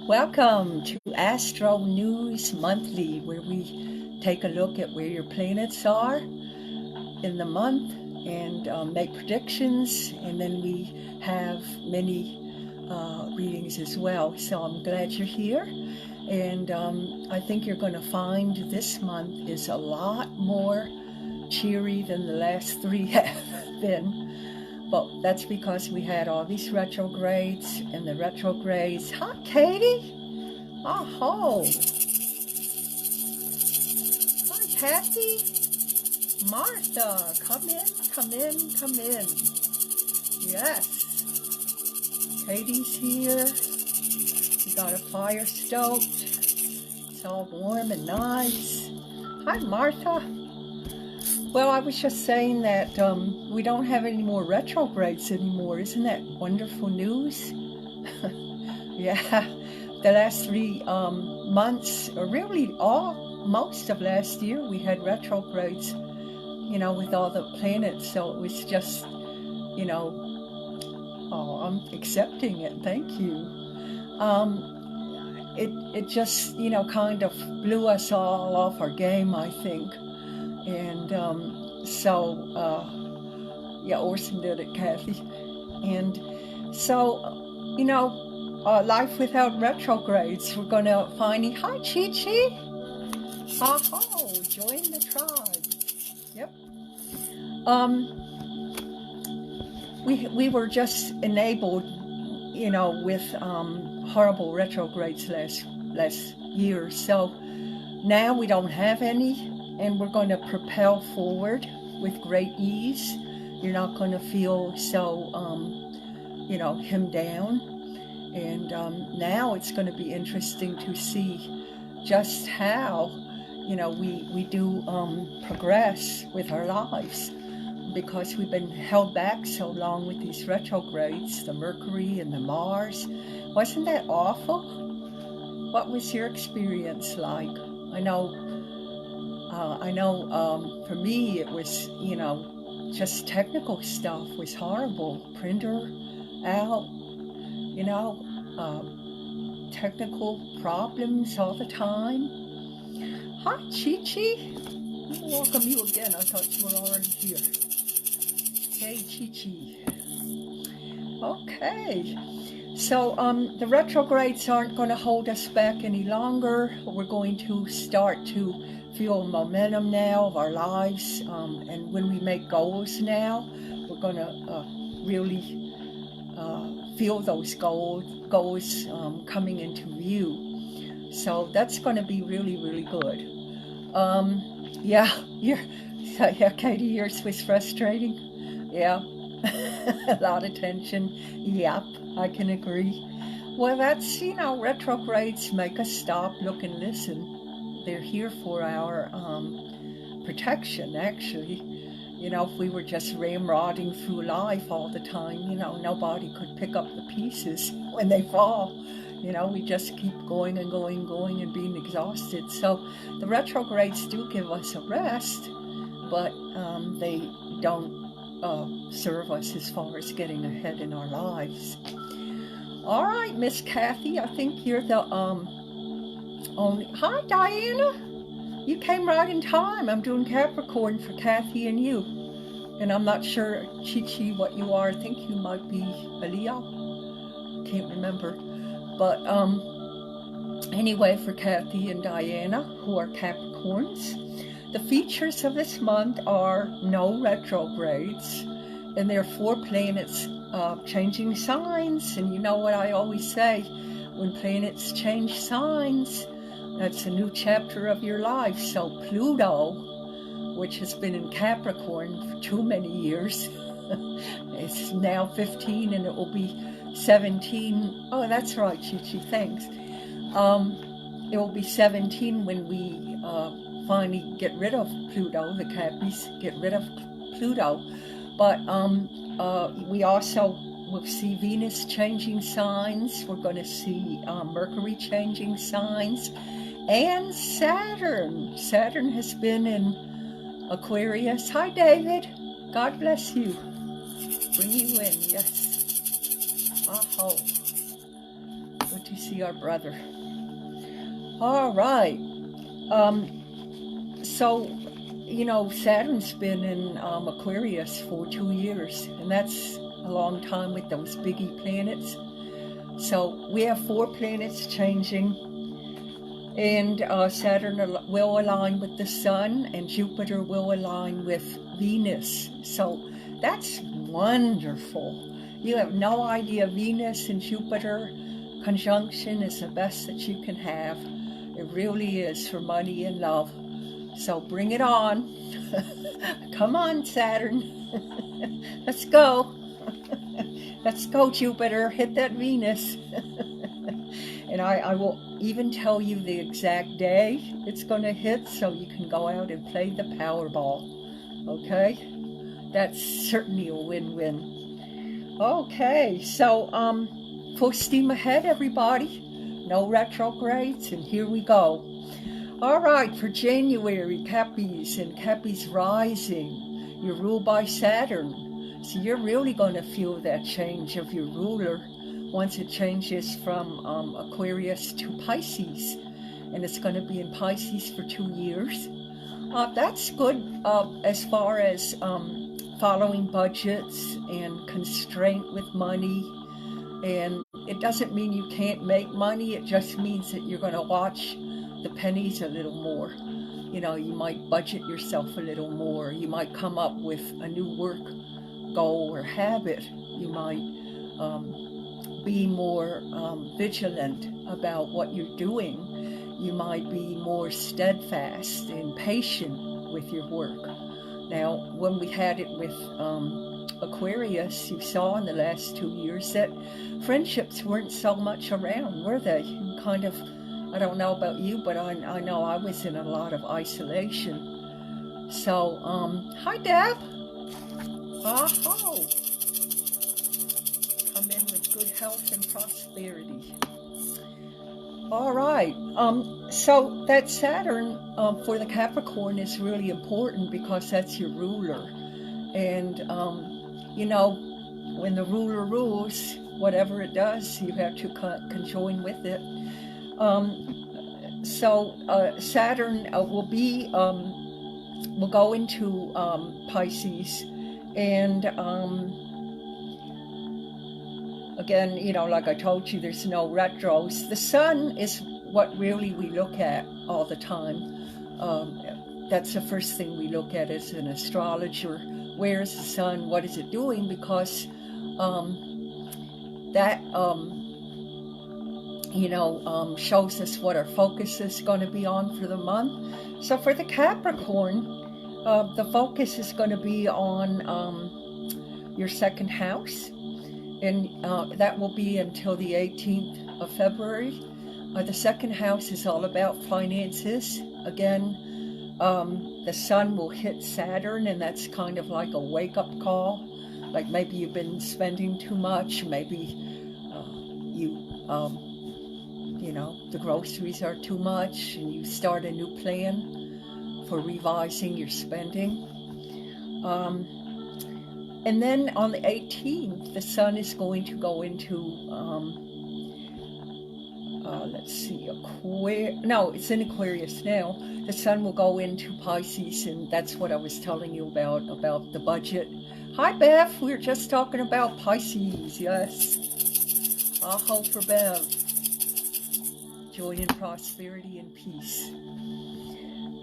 Welcome to Astro News Monthly, where we take a look at where your planets are in the month and make predictions, and then we have many readings as well. So I'm glad you're here, and I think you're going to find this month is a lot more cheery than the last three have been. But that's because we had all these retrogrades, and the retrogrades. Hi, Katie. Oh, hi, Kathy. Martha, come in, come in, come in. Yes. Katie's here. We got a fire stoked. It's all warm and nice. Hi, Martha. Well, I was just saying that we don't have any more retrogrades anymore. Isn't that wonderful news? Yeah, the last 3 months, or really most of last year, we had retrogrades, with all the planets. So it was just, I'm accepting it. Thank you. It just, kind of blew us all off our game, I think. And Orson did it, Kathy. And so, life without retrogrades. We're going to find... Hi, Chi-Chi. Oh, join the tribe. Yep. We were just enabled, with horrible retrogrades last year. So now we don't have any. And we're going to propel forward with great ease. You're not going to feel so, hemmed down. And now it's going to be interesting to see just how, we do progress with our lives. Because we've been held back so long with these retrogrades, the Mercury and the Mars. Wasn't that awful? What was your experience like? I know for me it was, just technical stuff was horrible. Printer out, technical problems all the time. Hi, Chi-Chi. Welcome you again. I thought you were already here. Hey, Chi-Chi. Okay. So the retrogrades aren't going to hold us back any longer. We're going to start to feel momentum now of our lives, and when we make goals now, we're going to really feel those goals coming into view. So that's going to be really, really good. Katie, yours was frustrating. Yeah, a lot of tension. Yep, I can agree. Well, that's, retrogrades make us stop, look, and listen. They're here for our protection, actually. If we were just ramrodding through life all the time, nobody could pick up the pieces when they fall. We just keep going and going and being exhausted. So the retrogrades do give us a rest, but they don't serve us as far as getting ahead in our lives. All right, Miss Kathy, I think you're the only... Hi, Diana. You came right in time. I'm doing Capricorn for Kathy and you. And I'm not sure, Chi-Chi, what you are. I think you might be a Leo. Can't remember. But anyway, for Kathy and Diana, who are Capricorns, the features of this month are no retrogrades, and there are 4 planets changing signs. And you know what I always say, when planets change signs, that's a new chapter of your life. So Pluto, which has been in Capricorn for too many years, it's now 15 and it will be 17. Oh, that's right, Chi-Chi, thanks. It will be 17 when we finally get rid of Pluto, the Cappies get rid of Pluto. But we also will see Venus changing signs. We're going to see Mercury changing signs. And Saturn. Saturn has been in Aquarius. Hi, David. God bless you. Bring you in, yes. Oh, good to see our brother. All right. So, you know, Saturn's been in Aquarius for 2 years, and that's a long time with those biggie planets. So we have 4 planets changing, and Saturn will align with the Sun, and Jupiter will align with Venus. So that's wonderful. You have no idea. Venus and Jupiter conjunction is the best that you can have. It really is, for money and love. So bring it on. Come on, Saturn. Let's go. Let's go, Jupiter. Hit that Venus. And I will even tell you the exact day it's going to hit, so you can go out and play the Powerball. Okay? That's certainly a win-win. Okay, so full steam ahead, everybody. No retrogrades, and here we go. All right, for January, Cappies and Cappies rising. You're ruled by Saturn. So you're really going to feel that change of your ruler once it changes from Aquarius to Pisces. And it's going to be in Pisces for 2 years. That's good as far as following budgets and constraint with money. And it doesn't mean you can't make money. It just means that you're going to watch the pennies a little more. You know, you might budget yourself a little more. You might come up with a new work goal or habit. You might be more vigilant about what you're doing. You might be more steadfast and patient with your work. Now, when we had it with Aquarius, you saw in the last 2 years that friendships weren't so much around, were they? Kind of, I don't know about you, but I know I was in a lot of isolation. So, hi, Deb. Oh, come in with good health and prosperity. All right. So that Saturn for the Capricorn is really important because that's your ruler. And, you know, when the ruler rules, whatever it does, you have to conjoin with it. So Saturn will go into Pisces, and again, you know, like I told you, there's no retros. The Sun is what really we look at all the time. That's the first thing we look at as an astrologer. Where is the Sun? What is it doing? Because that shows us what our focus is going to be on for the month. So for the Capricorn, the focus is going to be on your second house, and that will be until the 18th of February. The second house is all about finances. Again, the Sun will hit Saturn, and that's kind of like a wake-up call. Like maybe you've been spending too much, maybe the groceries are too much, and you start a new plan for revising your spending. And then on the 18th, the Sun is going to go into, it's in Aquarius now. The Sun will go into Pisces, and that's what I was telling you about the budget. Hi, Bev. We were just talking about Pisces, yes. Aho for Bev. Joy and prosperity and peace.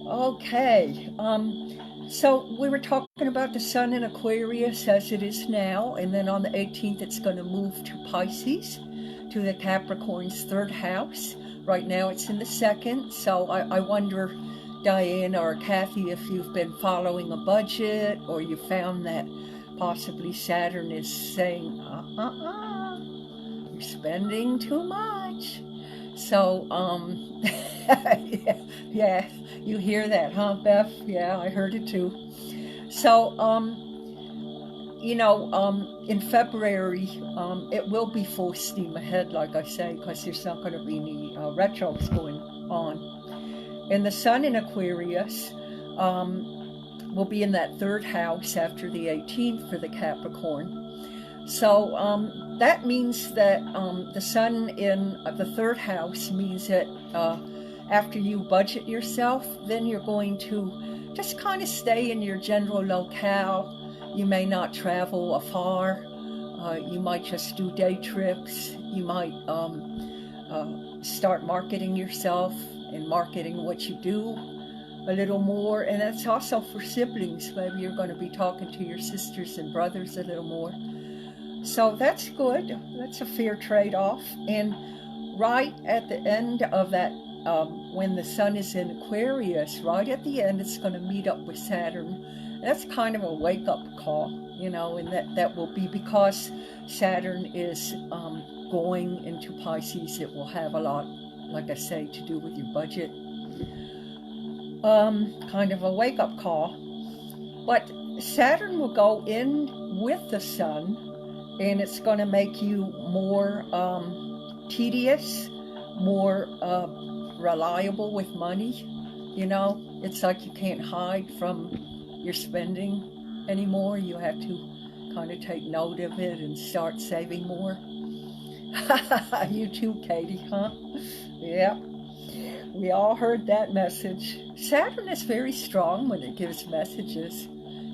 Okay, so we were talking about the Sun in Aquarius as it is now, and then on the 18th it's going to move to Pisces, to the Capricorn's third house. Right now it's in the second, so I wonder, Diane or Kathy, if you've been following a budget, or you found that possibly Saturn is saying, you're spending too much. So, yeah, you hear that, huh, Beth? Yeah, I heard it too. So, in February, it will be full steam ahead, like I say, because there's not going to be any retros going on. And the Sun in Aquarius will be in that third house after the 18th for the Capricorn. So, that means that the sun in the third house means that after you budget yourself, then you're going to just kind of stay in your general locale. You may not travel afar. You might just do day trips. You might start marketing yourself and marketing what you do a little more. And that's also for siblings. Maybe you're going to be talking to your sisters and brothers a little more. So that's good. That's a fair trade-off. And right at the end of that, when the sun is in Aquarius, right at the end, it's going to meet up with Saturn. That's kind of a wake-up call, you know, and that will be because Saturn is going into Pisces. It will have a lot, like I say, to do with your budget. Kind of a wake-up call. But Saturn will go in with the sun, and it's going to make you more tedious, more reliable with money. You know, it's like you can't hide from your spending anymore. You have to kind of take note of it and start saving more. You too, Katie, huh? Yeah, we all heard that message. Saturn is very strong when it gives messages.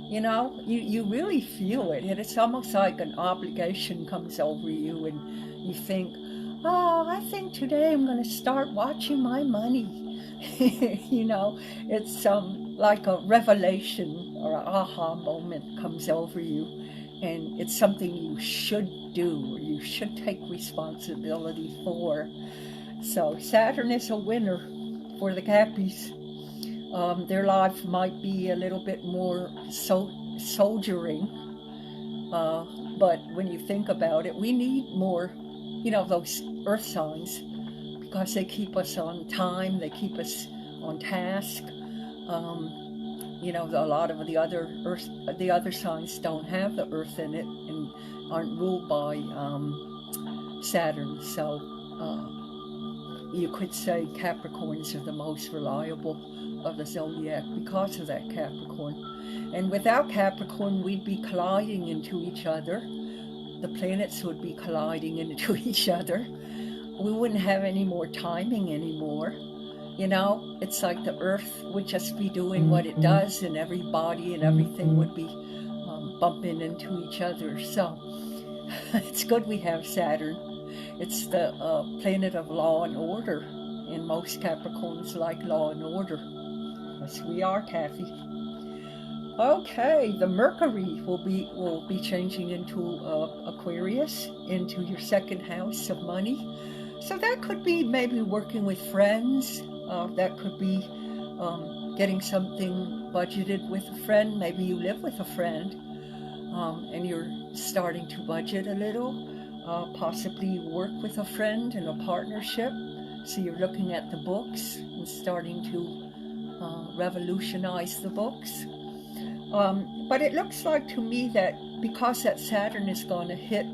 You know, you really feel it, and it's almost like an obligation comes over you, and you think, oh, I think today I'm going to start watching my money. You know, it's like a revelation or an aha moment comes over you, and it's something you should do, or you should take responsibility for. So Saturn is a winner for the Cappies. Their life might be a little bit more soldiering, but when you think about it, we need more, you know, those earth signs, because they keep us on time, they keep us on task. You know, a lot of the other signs don't have the earth in it and aren't ruled by Saturn. So you could say Capricorns are the most reliable of the zodiac because of that Capricorn. And without Capricorn, we'd be colliding into each other. The planets would be colliding into each other. We wouldn't have any more timing anymore. You know, it's like the Earth would just be doing what it does, and everybody and everything would be bumping into each other. So it's good we have Saturn. It's the planet of law and order, and most Capricorns like law and order. Yes, we are, Kathy. Okay, the Mercury will be changing into Aquarius, into your second house of money. So that could be maybe working with friends. That could be getting something budgeted with a friend. Maybe you live with a friend and you're starting to budget a little. Possibly work with a friend in a partnership. So you're looking at the books and starting to revolutionize the books. But it looks like to me that because that Saturn is going to hit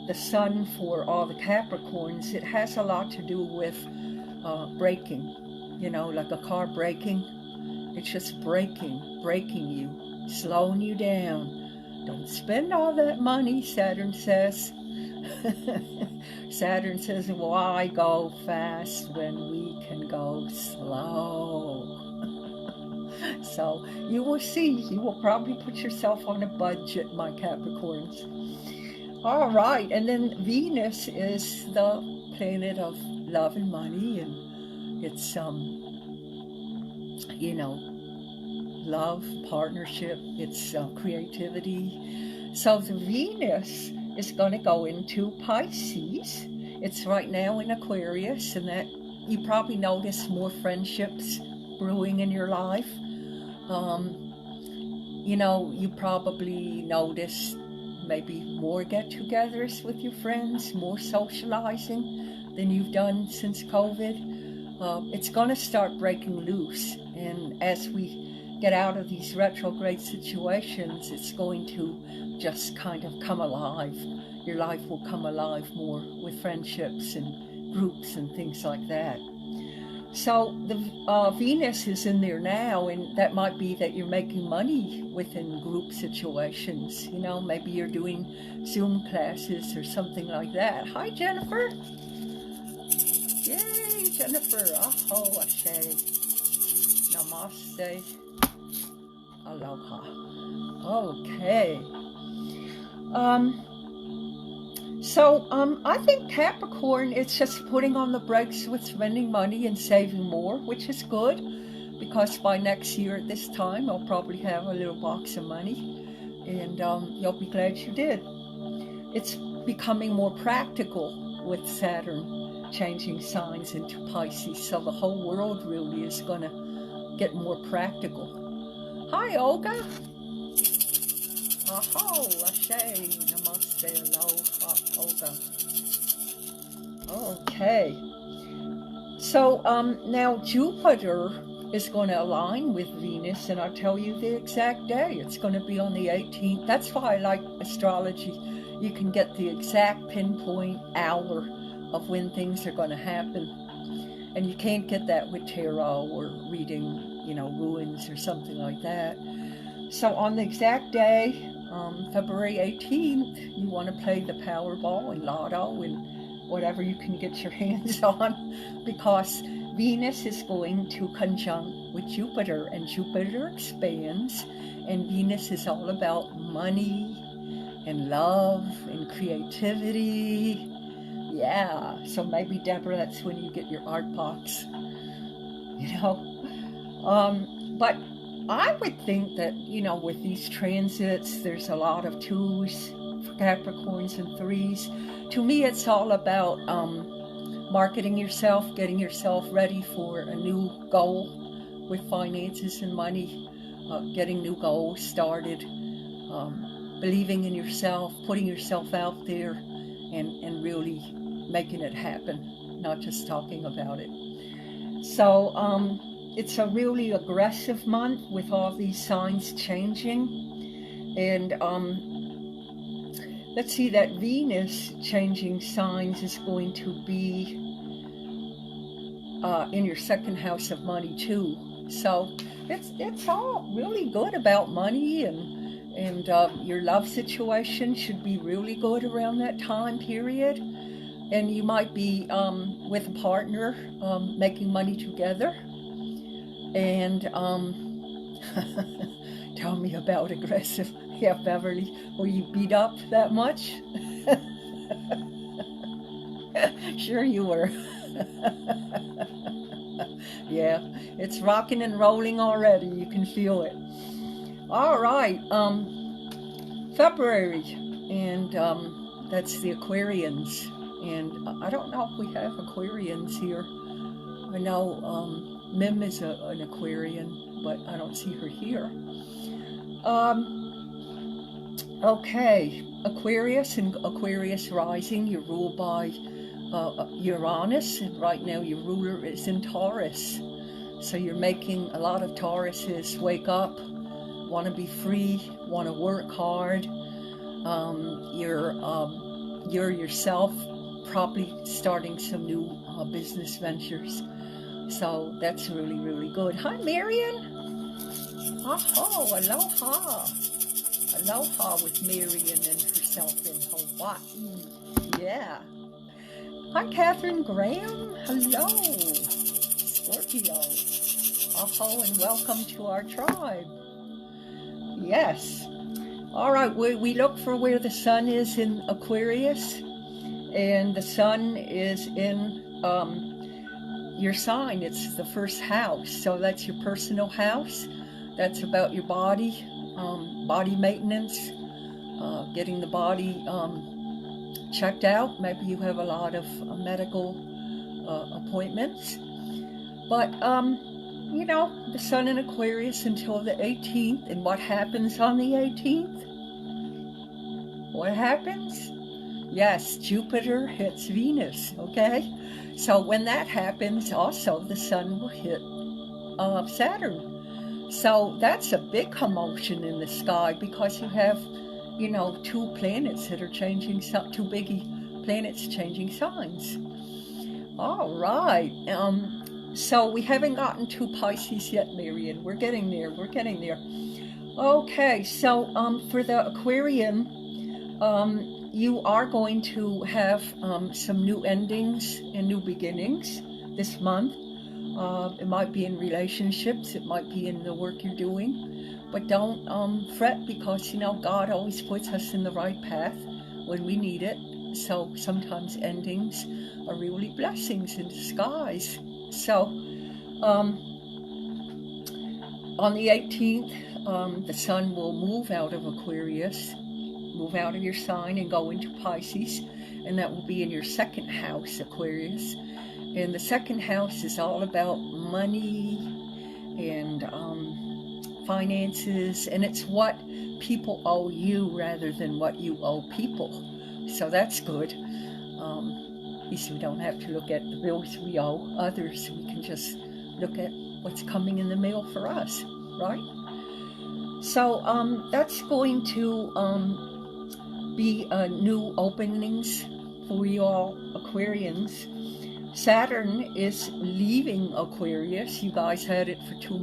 the sun for all the Capricorns, it has a lot to do with braking. You know, like a car braking. It's just braking you, slowing you down. Don't spend all that money, Saturn says. Saturn says, why go fast when we can go slow? So you will see, you will probably put yourself on a budget, my Capricorns. All right, and then Venus is the planet of love and money, and it's, you know, love, partnership, it's creativity. So the Venus is going to go into Pisces. It's right now in Aquarius, and that you probably notice more friendships brewing in your life. You know, you probably notice maybe more get-togethers with your friends, more socializing than you've done since COVID. It's going to start breaking loose, and as we get out of these retrograde situations, it's going to just kind of come alive. Your life will come alive more with friendships and groups and things like that. So the Venus is in there now, and that might be that you're making money within group situations. You know, maybe you're doing Zoom classes or something like that. Hi, Jennifer. Yay, Jennifer. Aho, ashe. Namaste. Aloha. Okay. I think Capricorn, it's just putting on the brakes with spending money and saving more, which is good, because by next year at this time, I'll probably have a little box of money, and you'll be glad you did. It's becoming more practical with Saturn changing signs into Pisces, so the whole world really is going to get more practical. Hi, Olga. Aho, ashe, namaste, aloha, Olga. Okay. So now Jupiter is going to align with Venus, and I'll tell you the exact day. It's going to be on the 18th. That's why I like astrology. You can get the exact pinpoint hour of when things are going to happen. And you can't get that with tarot or reading, you know, ruins or something like that. So on the exact day, February 18th, you want to play the Powerball and Lotto and whatever you can get your hands on, because Venus is going to conjunct with Jupiter, and Jupiter expands, and Venus is all about money and love and creativity. Yeah, so maybe, Deborah, that's when you get your art box, you know. But I would think that, you know, with these transits, there's a lot of 2s for Capricorns and 3s. To me, it's all about marketing yourself, getting yourself ready for a new goal with finances and money, getting new goals started, believing in yourself, putting yourself out there, and really making it happen, not just talking about it. So it's a really aggressive month with all these signs changing. And let's see, that Venus changing signs is going to be in your second house of money too. So it's all really good about money, and your love situation should be really good around that time period. And you might be with a partner making money together. And tell me about aggressive. Yeah, Beverly, were you beat up that much? Sure you were. Yeah, it's rocking and rolling already. You can feel it. All right, February, and that's the Aquarians. And I don't know if we have Aquarians here. I know Mim is an Aquarian, but I don't see her here. Okay, Aquarius and Aquarius rising, you're ruled by Uranus, and right now your ruler is in Taurus. So you're making a lot of Tauruses wake up, want to be free, want to work hard. You're yourself probably starting some new business ventures. So that's really, really good. Hi, Marion. Oh, aloha. Aloha with Marion and herself in Hawaii. Yeah. Hi, Catherine Graham. Hello, Scorpio. Aho, and welcome to our tribe. Yes. All right, we look for where the sun is in Aquarius, and the sun is in your sign. It's the first house, so that's your personal house. That's about your body, body maintenance, getting the body checked out. Maybe you have a lot of medical appointments. But, you know, the sun in Aquarius until the 18th. And what happens on the 18th? What happens? Yes, Jupiter hits Venus, okay? So when that happens, also the sun will hit Saturn. So that's a big commotion in the sky, because you have, you know, two planets that are changing, two biggie planets changing signs. All right. So we haven't gotten to Pisces yet, Marion. We're getting there. We're getting there. Okay, so for the Aquarian, you are going to have some new endings and new beginnings this month. It might be in relationships, it might be in the work you're doing, but don't fret, because God always puts us in the right path when we need it. So sometimes endings are really blessings in disguise. So on the 18th, the sun will move out of Aquarius, move out of your sign and go into Pisces, and that will be in your second house, Aquarius. And the second house is all about money and finances, and it's what people owe you rather than what you owe people. So that's good. At least we don't have to look at the bills we owe others. We can just look at what's coming in the mail for us, right? So that's going to be new openings for you all Aquarians. Saturn is leaving Aquarius. You guys had it for 2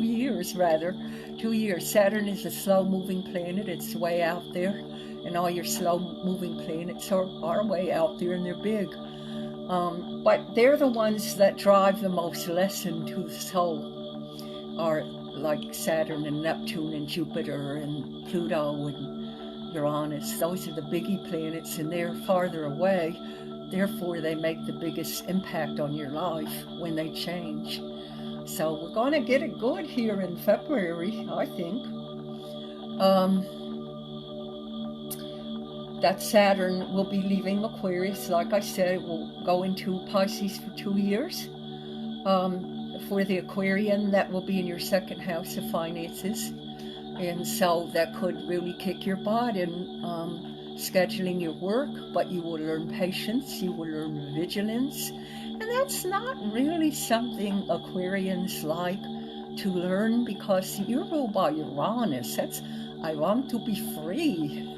years rather. 2 years. Saturn is a slow-moving planet. It's way out there. And all your slow-moving planets are way out there, and they're big. But they're the ones that drive the most lesson to the soul, are like Saturn and Neptune and Jupiter and Pluto and Uranus. Those are the biggie planets, and they're farther away. Therefore, they make the biggest impact on your life when they change. So we're going to get it good here in February, I think. That Saturn will be leaving Aquarius. Like I said, it will go into Pisces for 2 years. For the Aquarian, that will be in your second house of finances. And so that could really kick your butt in scheduling your work, but you will learn patience, you will learn vigilance. And that's not really something Aquarians like to learn, because you're ruled by Uranus. That's, I want to be free,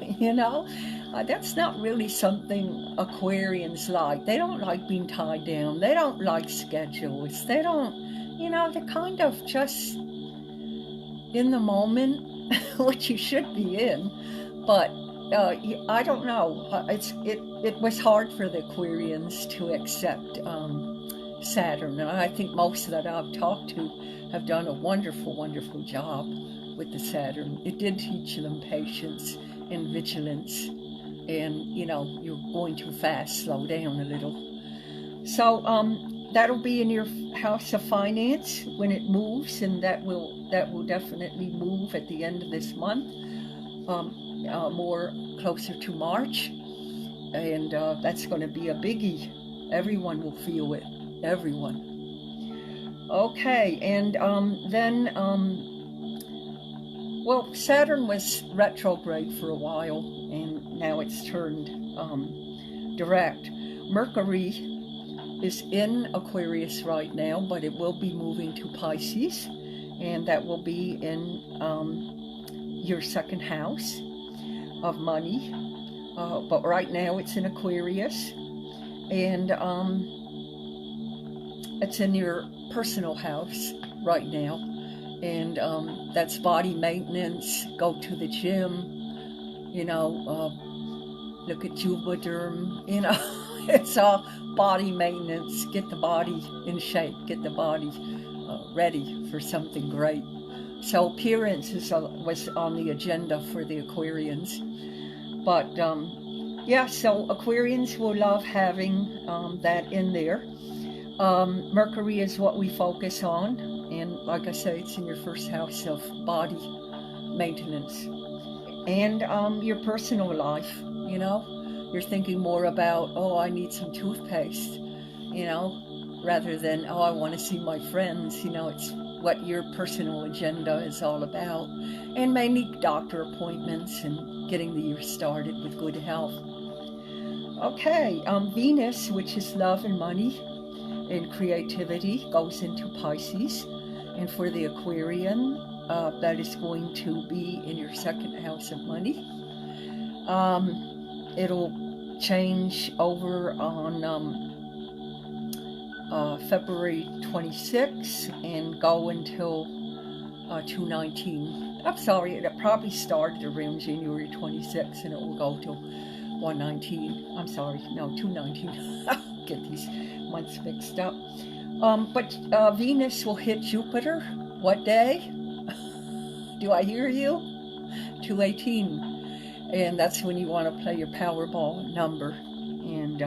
That's not really something Aquarians like. They don't like being tied down. They don't like schedules. They don't, they're kind of just in the moment, which you should be in. But I don't know. It was hard for the Aquarians to accept Saturn. And I think most that I've talked to have done a wonderful, wonderful job with the Saturn. It did teach them patience and vigilance. And, you're going too fast, slow down a little. So that'll be in your house of finance when it moves, and that will definitely move at the end of this month, more closer to March. And that's going to be a biggie. Everyone will feel it. Everyone. Okay, and then... well, Saturn was retrograde for a while, and now it's turned direct. Mercury is in Aquarius right now, but it will be moving to Pisces, and that will be in your second house of money. But right now it's in Aquarius, and it's in your personal house right now. And that's body maintenance. Go to the gym, look at Juvederm, it's all body maintenance. Get the body in shape, get the body ready for something great. So appearance was on the agenda for the Aquarians. But yeah, so Aquarians will love having that in there. Mercury is what we focus on. And like I say, it's in your first house of body maintenance. And your personal life, You're thinking more about, oh, I need some toothpaste, rather than, oh, I want to see my friends. It's what your personal agenda is all about. And mainly doctor appointments and getting the year started with good health. Okay, Venus, which is love and money and creativity, goes into Pisces. And for the Aquarian, that is going to be in your second house of money. It'll change over on February 26th and go until 2/19. I'm sorry, it probably started around January 26th and it will go till 1/19. I'm sorry, no, 2/19. Get these months mixed up. But Venus will hit Jupiter. What day? Do I hear you? 2/18. And that's when you want to play your Powerball number and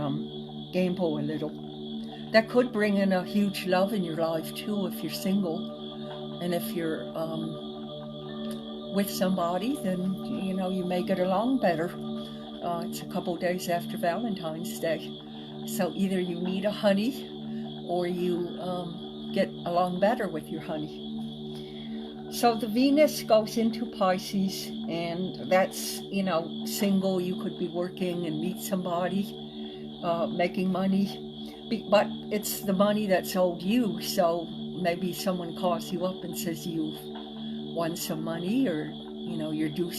gamble a little. That could bring in a huge love in your life too if you're single. And if you're with somebody, then you may get along better. It's a couple days after Valentine's Day. So either you meet a honey or you get along better with your honey. So the Venus goes into Pisces, and that's, single. You could be working and meet somebody, making money, but it's the money that's owed you. So maybe someone calls you up and says you've won some money, or, you're due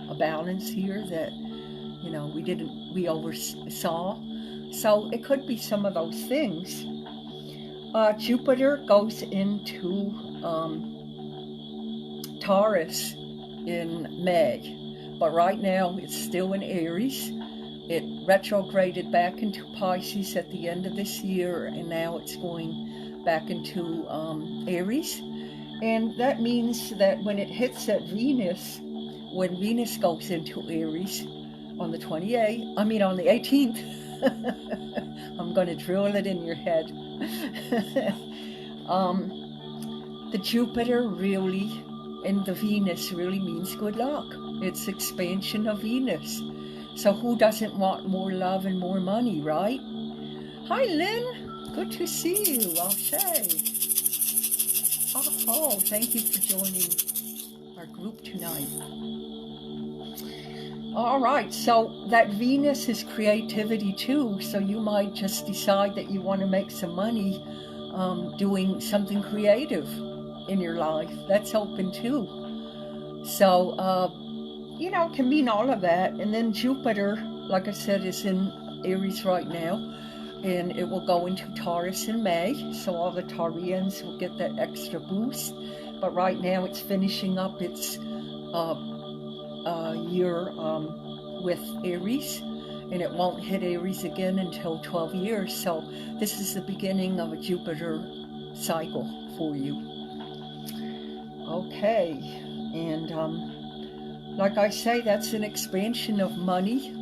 a balance here that, we oversaw. So it could be some of those things. Jupiter goes into Taurus in May, but right now it's still in Aries. It retrograded back into Pisces at the end of this year, and now it's going back into Aries. And that means that when it hits at Venus, when Venus goes into Aries on the 18th, I'm going to drill it in your head. The Jupiter really and the Venus really means good luck. It's expansion of Venus. So who doesn't want more love and more money, right? Hi, Lynn. Good to see you, I'll say. Oh, thank you for joining our group tonight. All right, so that Venus is creativity too. So you might just decide that you want to make some money doing something creative in your life. That's open too. So, it can mean all of that. And then Jupiter, like I said, is in Aries right now, and it will go into Taurus in May. So all the Taurians will get that extra boost. But right now it's finishing up its year with Aries, and it won't hit Aries again until 12 years. So this is the beginning of a Jupiter cycle for you. Okay, and like I say, that's an expansion of money,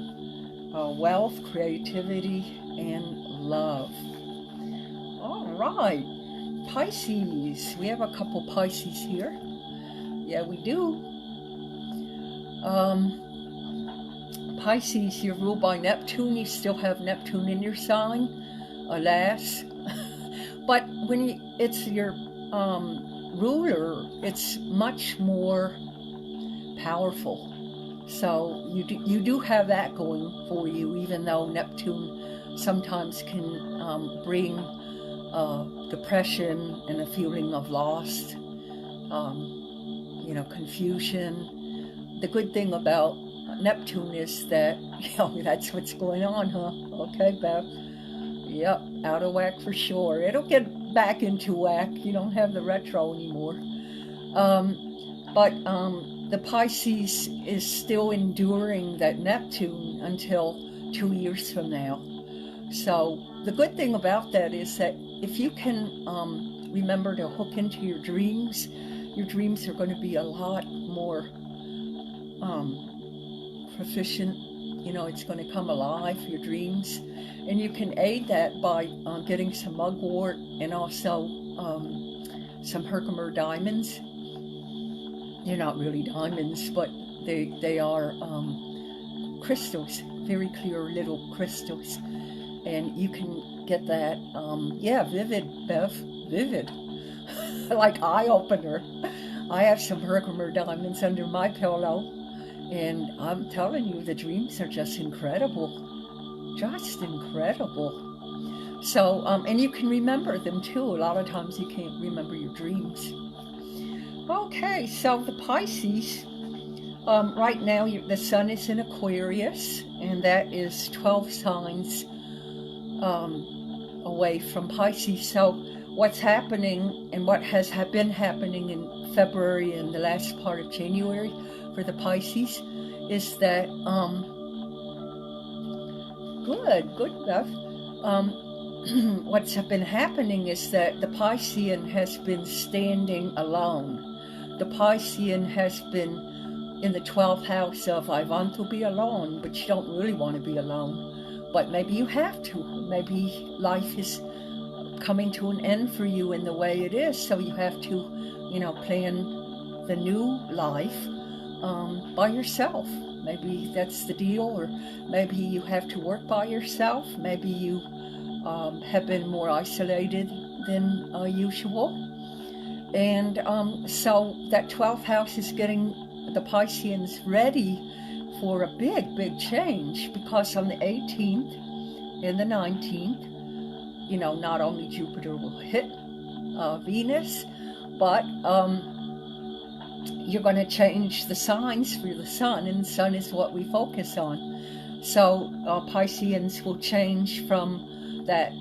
wealth, creativity, and love. All right, Pisces. We have a couple Pisces here. Yeah, we do. Pisces, you're ruled by Neptune. You still have Neptune in your sign, alas. But when it's your ruler, it's much more powerful. So you do have that going for you, even though Neptune sometimes can bring depression and a feeling of loss, confusion. The good thing about Neptune is that, that's what's going on, huh? Okay, Beth. Yep, out of whack for sure. It'll get back into whack. You don't have the retro anymore. But the Pisces is still enduring that Neptune until 2 years from now. So the good thing about that is that if you can remember to hook into your dreams are going to be a lot more proficient. It's going to come alive, your dreams. And you can aid that by getting some mugwort and also some Herkimer diamonds. They're not really diamonds, but they are crystals, very clear little crystals. And you can get that, vivid, Bev, vivid. Like eye-opener. I have some Herkimer diamonds under my pillow, and I'm telling you, the dreams are just incredible. Just incredible. So, and you can remember them too. A lot of times you can't remember your dreams. Okay, so the Pisces, right now the sun is in Aquarius, and that is 12 signs away from Pisces. So what's happening and what has been happening in February and the last part of January for the Pisces is that, good, Beth. What's been happening is that the Piscean has been standing alone. The Piscean has been in the 12th house of I want to be alone, but you don't really want to be alone. But maybe you have to. Maybe life is coming to an end for you in the way it is, so you have to, plan the new life by yourself. Maybe that's the deal, or maybe you have to work by yourself. Maybe you have been more isolated than usual. And so that 12th house is getting the Pisceans ready for a big change, because on the 18th and the 19th, not only Jupiter will hit Venus, but you're going to change the signs for the sun, and the sun is what we focus on. So Pisceans will change from that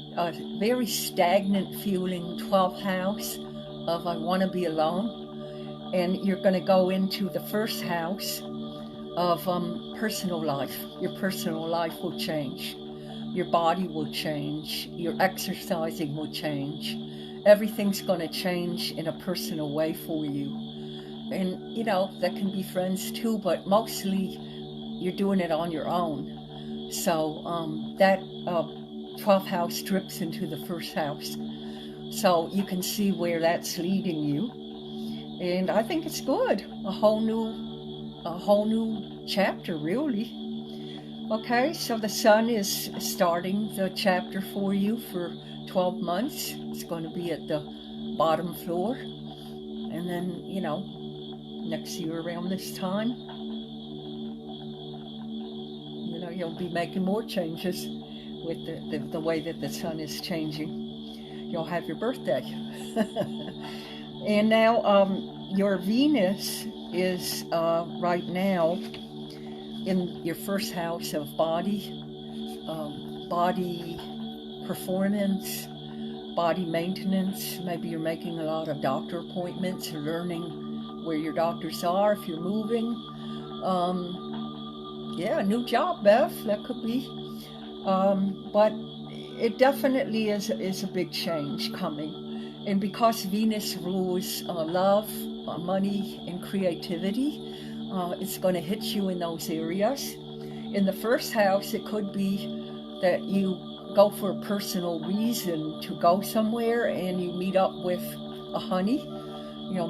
very stagnant feeling 12th house of I want to be alone, and you're going to go into the first house of personal life. Your personal life will change. Your body will change. Your exercising will change. Everything's going to change in a personal way for you. And, that can be friends too, but mostly you're doing it on your own. So that 12th house drips into the first house. So you can see where that's leading you. And I think it's good. A whole new chapter, really. Okay, so the sun is starting the chapter for you for 12 months. It's going to be at the bottom floor. And then, next year around this time, you'll be making more changes with the way that the sun is changing. You'll have your birthday. And now your Venus is right now in your first house of body performance, body maintenance. Maybe you're making a lot of doctor appointments or learning where your doctors are if you're moving. A new job, Beth, that could be. But it definitely is a big change coming. And because Venus rules love, money, and creativity, it's going to hit you in those areas. In the first house, it could be that you go for a personal reason to go somewhere and you meet up with a honey,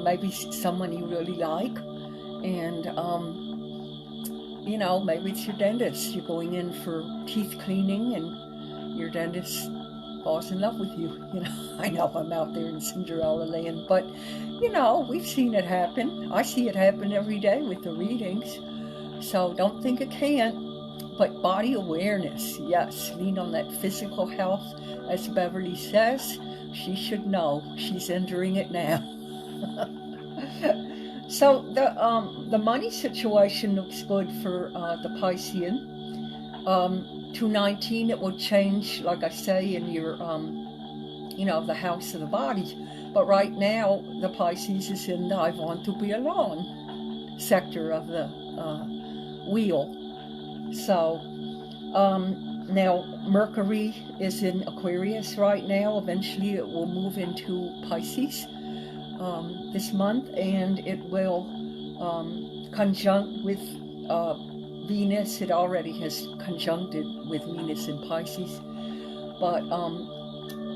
maybe someone you really like. And, maybe it's your dentist. You're going in for teeth cleaning and your dentist falls in love with you. I know I'm out there in Cinderella land, but we've seen it happen. I see it happen every day with the readings. So don't think it can't. But body awareness, yes, lean on that physical health. As Beverly says, she should know. She's entering it now. So the money situation looks good for the Piscean. 219, it will change, like I say, in your, the house of the body. But right now, the Pisces is in the I want to be alone sector of the wheel. So, now Mercury is in Aquarius right now. Eventually it will move into Pisces this month, and it will conjunct with Venus. It already has conjuncted with Venus in Pisces, but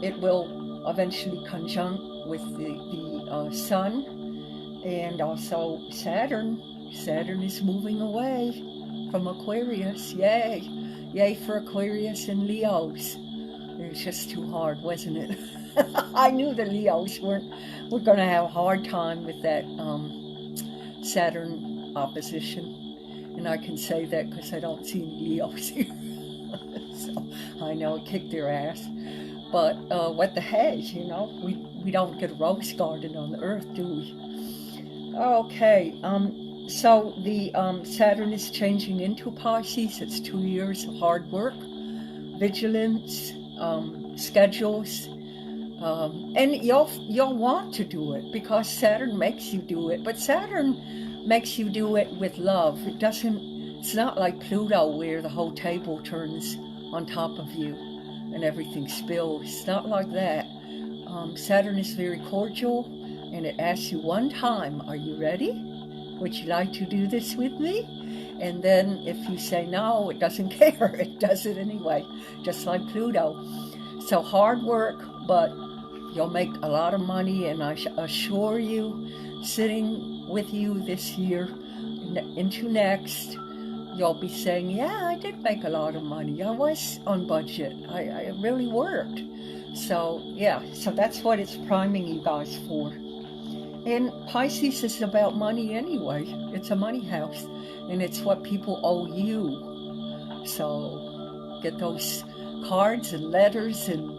it will eventually conjunct with the Sun, and also Saturn. Saturn is moving away from Aquarius. Yay! Yay for Aquarius and Leos. It was just too hard, wasn't it? I knew the Leos were going to have a hard time with that Saturn opposition. And I can say that because I don't see any Leos here. So I know it kicked their ass. But what the heck, we don't get a rose garden on the earth, do we? Okay, so the Saturn is changing into Pisces. It's 2 years of hard work, vigilance, schedules. And you'll want to do it because Saturn makes you do it. But Saturn makes you do it with love. It's not like Pluto where the whole table turns on top of you and everything spills. It's not like that. Saturn is very cordial, and it asks you one time, are you ready? Would you like to do this with me? And then if you say no, it doesn't care. It does it anyway, just like Pluto. So hard work, but you'll make a lot of money, and I assure you, sitting with you this year into next, you'll be saying, yeah, I did make a lot of money. I was on budget. I really worked. So, yeah, so that's what it's priming you guys for. And Pisces is about money anyway. It's a money house, and it's what people owe you. So get those cards and letters and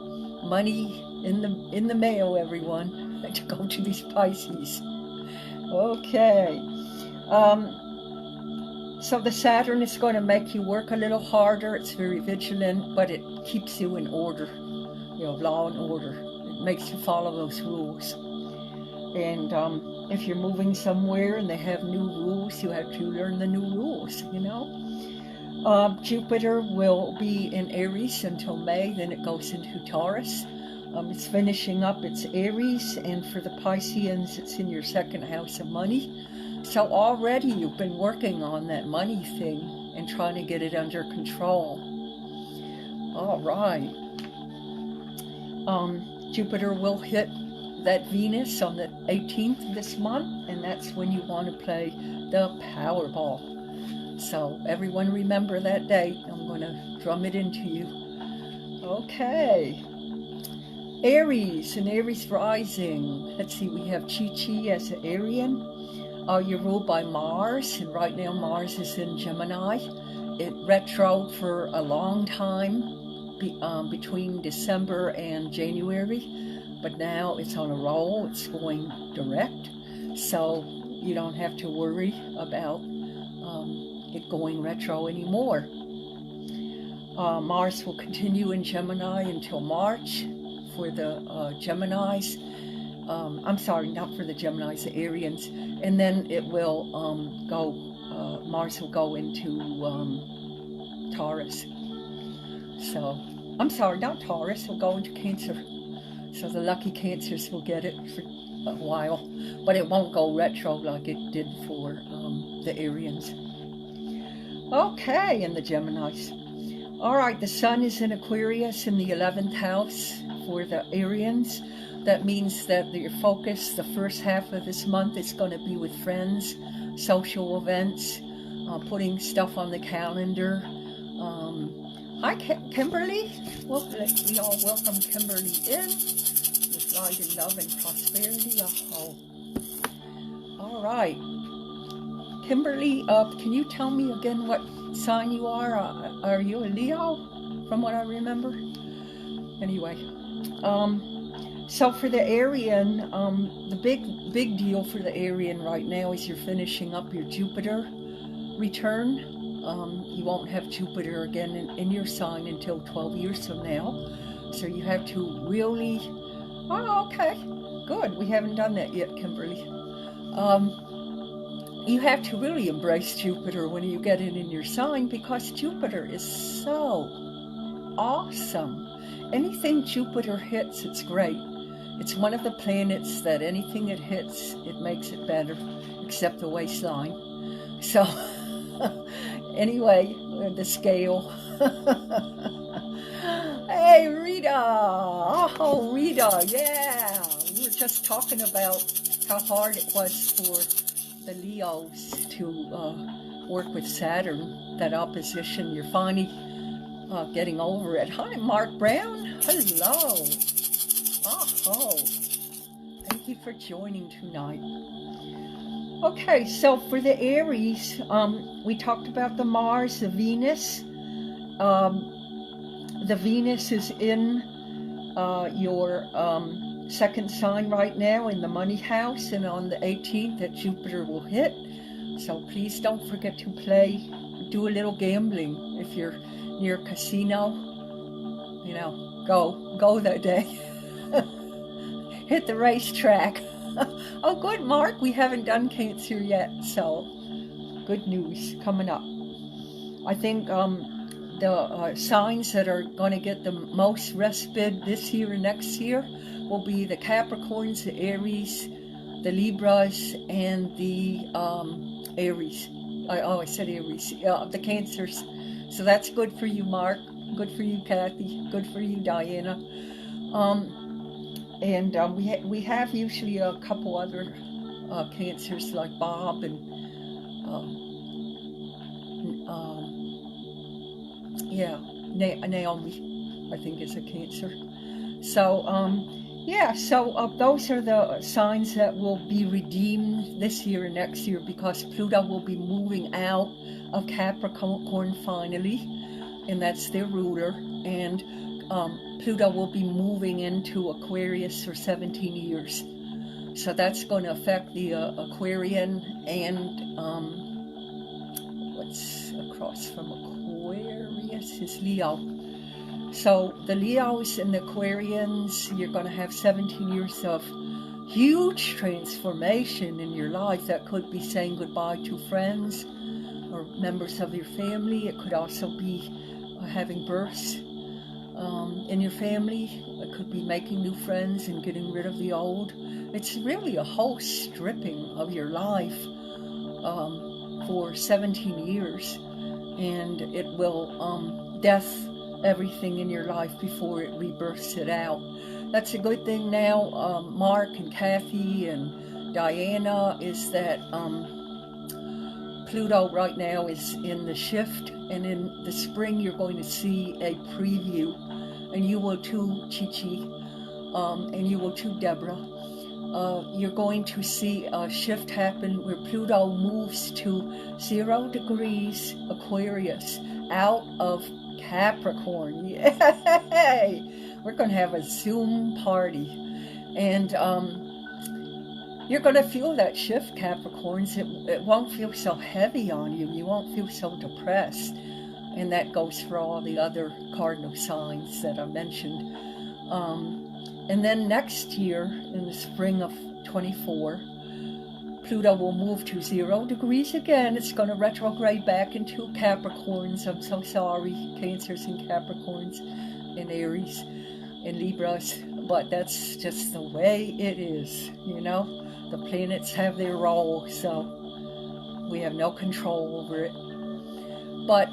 money in the mail, everyone, to go to these Pisces. Okay. So the Saturn is going to make you work a little harder. It's very vigilant, but it keeps you in order. Law and order. It makes you follow those rules. And if you're moving somewhere and they have new rules, you have to learn the new rules, Jupiter will be in Aries until May, then it goes into Taurus. It's finishing up its Aries, and for the Pisceans, it's in your second house of money. So already you've been working on that money thing and trying to get it under control. All right. Jupiter will hit that Venus on the 18th of this month, and that's when you want to play the Powerball. So everyone remember that date. I'm going to drum it into you. Okay. Aries and Aries rising. Let's see, we have Chi-Chi as an Arian. You're ruled by Mars, and right now Mars is in Gemini. It retroed for a long time, between December and January, but now it's on a roll. It's going direct, so you don't have to worry about it going retro anymore. Mars will continue in Gemini until March for the Geminis. I'm sorry, not for the Geminis, the Arians. And then it will Mars will go into Taurus. So, I'm sorry, not Taurus, it'll go into Cancer. So the lucky Cancers will get it for a while, but it won't go retro like it did for the Arians. Okay, and the Geminis. All right, the Sun is in Aquarius in the 11th house for the Arians. That means that your focus the first half of this month is going to be with friends, social events, putting stuff on the calendar. Hi, Kimberly. Well, we all welcome Kimberly in with light and love and prosperity. Oh. All right. Kimberly, can you tell me again what sign you are? Are you a Leo, from what I remember? Anyway, so for the Arian, the big deal for the Arian right now is you're finishing up your Jupiter return. You won't have Jupiter again in your sign until 12 years from now. So you have to really, okay, good. We haven't done that yet, Kimberly. You have to really embrace Jupiter when you get it in your sign, because Jupiter is so awesome. Anything Jupiter hits, it's great. It's one of the planets that anything it hits, it makes it better, except the waistline. So, anyway, the scale. Hey, Rita. Oh, Rita, yeah. We were just talking about how hard it was for the Leos to work with Saturn, that opposition. You're finally getting over it. Hi, Mark Brown. Hello. Oh, thank you for joining tonight. Okay, so for the Aries, we talked about the Mars, the Venus. The Venus is in your second sign right now in the money house, and on the 18th that Jupiter will hit. So please don't forget to do a little gambling if you're near a casino. you know, go that day. Hit the racetrack. Oh, good, Mark. We haven't done Cancer yet, so good news coming up. I think the signs that are going to get the most respite this year and next year will be the Capricorns, the Aries, the Libras, and the Aries. I said Aries. The Cancers. So that's good for you, Mark. Good for you, Kathy. Good for you, Diana. And we have usually a couple other Cancers like Bob and Naomi, I think, is a Cancer. So those are the signs that will be redeemed this year and next year, because Pluto will be moving out of Capricorn finally, and that's their ruler, and Pluto will be moving into Aquarius for 17 years. So that's going to affect the Aquarian and what's across from Aquarius is Leo. So the Leos and the Aquarians, you're going to have 17 years of huge transformation in your life. That could be saying goodbye to friends or members of your family. It could also be having births in your family. It could be making new friends and getting rid of the old. It's really a whole stripping of your life for 17 years, and it will death everything in your life before it rebirths it out. That's a good thing now, Mark and Kathy and Diana, is that Pluto right now is in the shift, and in the spring you're going to see a preview, and you will too, Chi-Chi, and you will too, Deborah. You're going to see a shift happen where Pluto moves to 0 degrees Aquarius out of Capricorn. Yay! We're going to have a Zoom party, and you're going to feel that shift, Capricorns. It won't feel so heavy on you. You won't feel so depressed, and that goes for all the other cardinal signs that I mentioned. And then next year, in the spring of 24, Pluto will move to 0 degrees again. It's going to retrograde back into Capricorns. I'm so sorry, Cancers and Capricorns and Aries and Libras, but that's just the way it is, you know. The planets have their role, so we have no control over it. But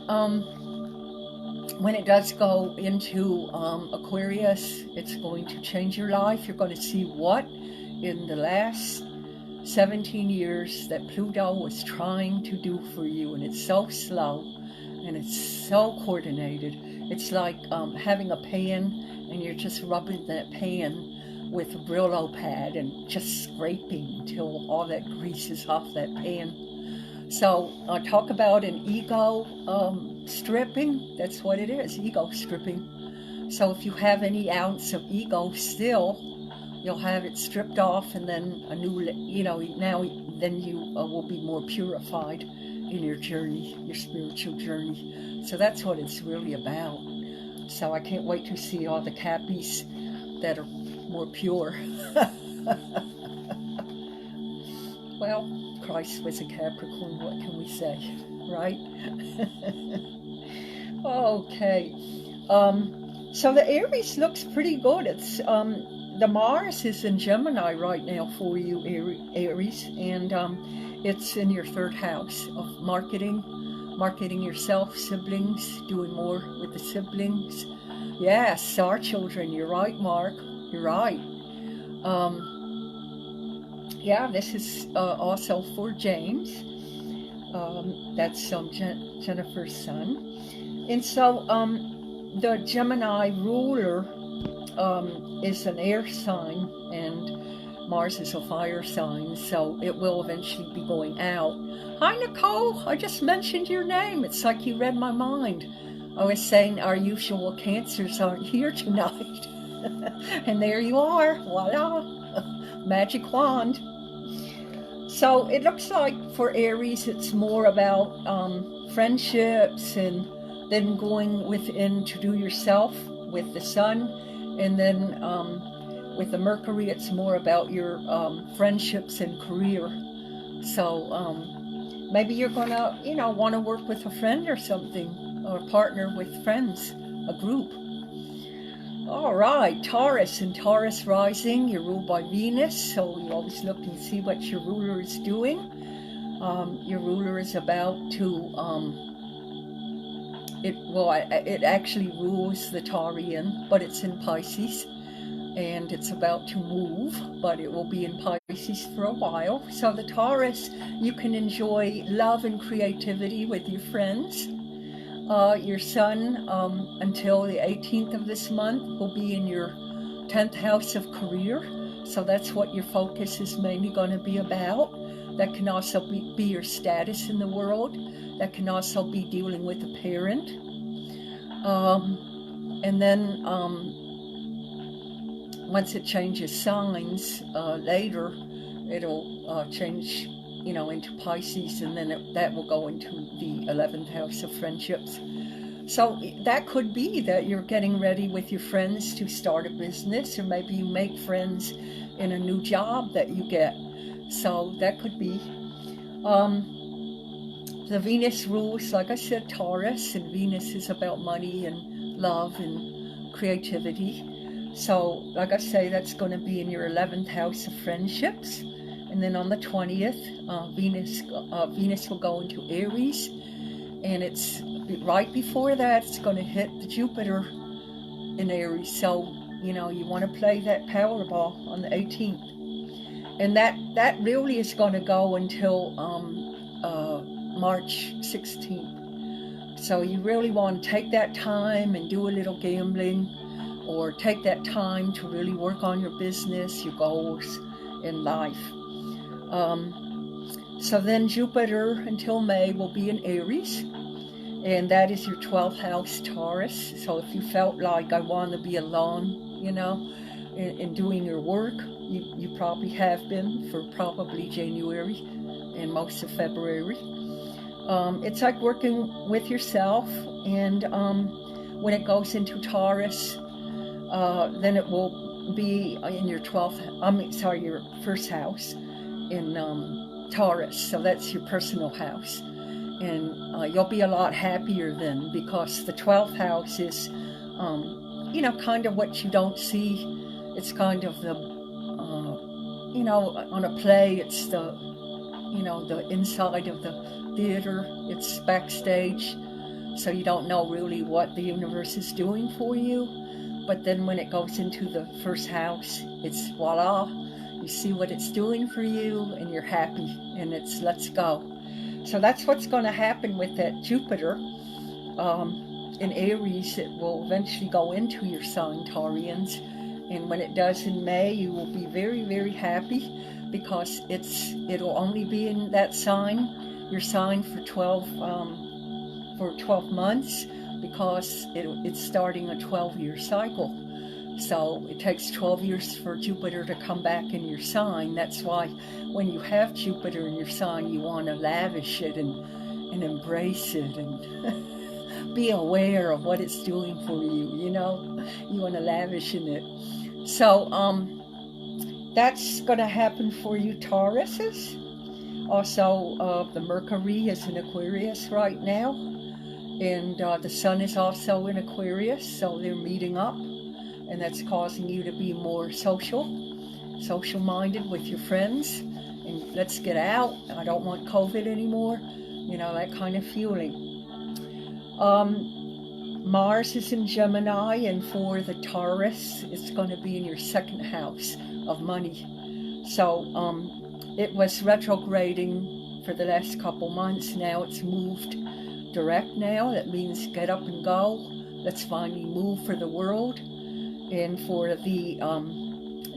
when it does go into Aquarius, it's going to change your life. You're going to see what in the last 17 years that Pluto was trying to do for you, and it's so slow and it's so coordinated. It's like having a pan and you're just rubbing that pan with a Brillo pad and just scraping until all that grease is off that pan. So talk about an ego stripping. That's what it is, ego stripping. So if you have any ounce of ego still, you'll have it stripped off, and then a new, then you will be more purified in your journey, your spiritual journey. So that's what it's really about. So I can't wait to see all the Cappies that are more pure. Well, Christ was a Capricorn, what can we say, right? Okay. So the Aries looks pretty good. It's the Mars is in Gemini right now for you, Aries, and it's in your 3rd house of marketing yourself, siblings, doing more with the siblings. Yes, our children. You're right, Mark. You're right. Yeah, this is also for James. That's Jennifer's son. And so the Gemini ruler is an air sign, and Mars is a fire sign, so it will eventually be going out. Hi, Nicole. I just mentioned your name. It's like you read my mind. I was saying our usual Cancers aren't here tonight. And there you are. Voila. Magic wand. So it looks like for Aries, it's more about friendships and then going within to do yourself with the sun, and then with the Mercury, it's more about your friendships and career. So maybe you're gonna, want to work with a friend or something, or partner with friends, a group. All right, Taurus and Taurus rising, you're ruled by Venus, so you always look and see what your ruler is doing. Your ruler is about to, it actually rules the Taurian, but it's in Pisces, and it's about to move, but it will be in Pisces for a while. So the Taurus, you can enjoy love and creativity with your friends. Your sun, until the 18th of this month, will be in your 10th house of career. So that's what your focus is mainly going to be about. That can also be your status in the world. That can also be dealing with a parent. And then once it changes signs later, it'll change, into Pisces, and then that will go into the 11th house of friendships. So that could be that you're getting ready with your friends to start a business, or maybe you make friends in a new job that you get. So that could be. The Venus rules, like I said, Taurus, and Venus is about money and love and creativity. So, like I say, that's going to be in your 11th house of friendships. And then on the 20th, Venus will go into Aries. And it's right before that, it's going to hit the Jupiter in Aries. So, you want to play that Powerball on the 18th. And that really is going to go until March 16th. So you really want to take that time and do a little gambling, or take that time to really work on your business, your goals in life. So then Jupiter until May will be in Aries, and that is your 12th house, Taurus. So if you felt like I want to be alone, in doing your work, you probably have been for probably January and most of February. It's like working with yourself, and when it goes into Taurus, then it will be in your your first house in Taurus. So that's your personal house, and you'll be a lot happier then, because the 12th house is, kind of what you don't see. It's kind of the, on a play, it's the, the inside of the theater. It's backstage, so you don't know really what the universe is doing for you. But then when it goes into the first house, it's voila, you see what it's doing for you, and you're happy, and it's let's go. So that's what's going to happen with that Jupiter in Aries. It will eventually go into your sign, Taurians, and when it does in May, you will be very, very happy, because it'll only be in that sign, your sign, for 12 months, because it's starting a 12-year cycle. So it takes 12 years for Jupiter to come back in your sign. That's why when you have Jupiter in your sign, you want to lavish it and embrace it, and be aware of what it's doing for you, you want to lavish in it. So that's going to happen for you, Tauruses. Also, the Mercury is in Aquarius right now, and the Sun is also in Aquarius, so they're meeting up, and that's causing you to be more social-minded with your friends, and let's get out, I don't want COVID anymore, that kind of feeling. Mars is in Gemini, and for the Taurus, it's going to be in your second house of money. So it was retrograding for the last couple months. Now it's moved direct now. That means get up and go. Let's finally move for the world. And for the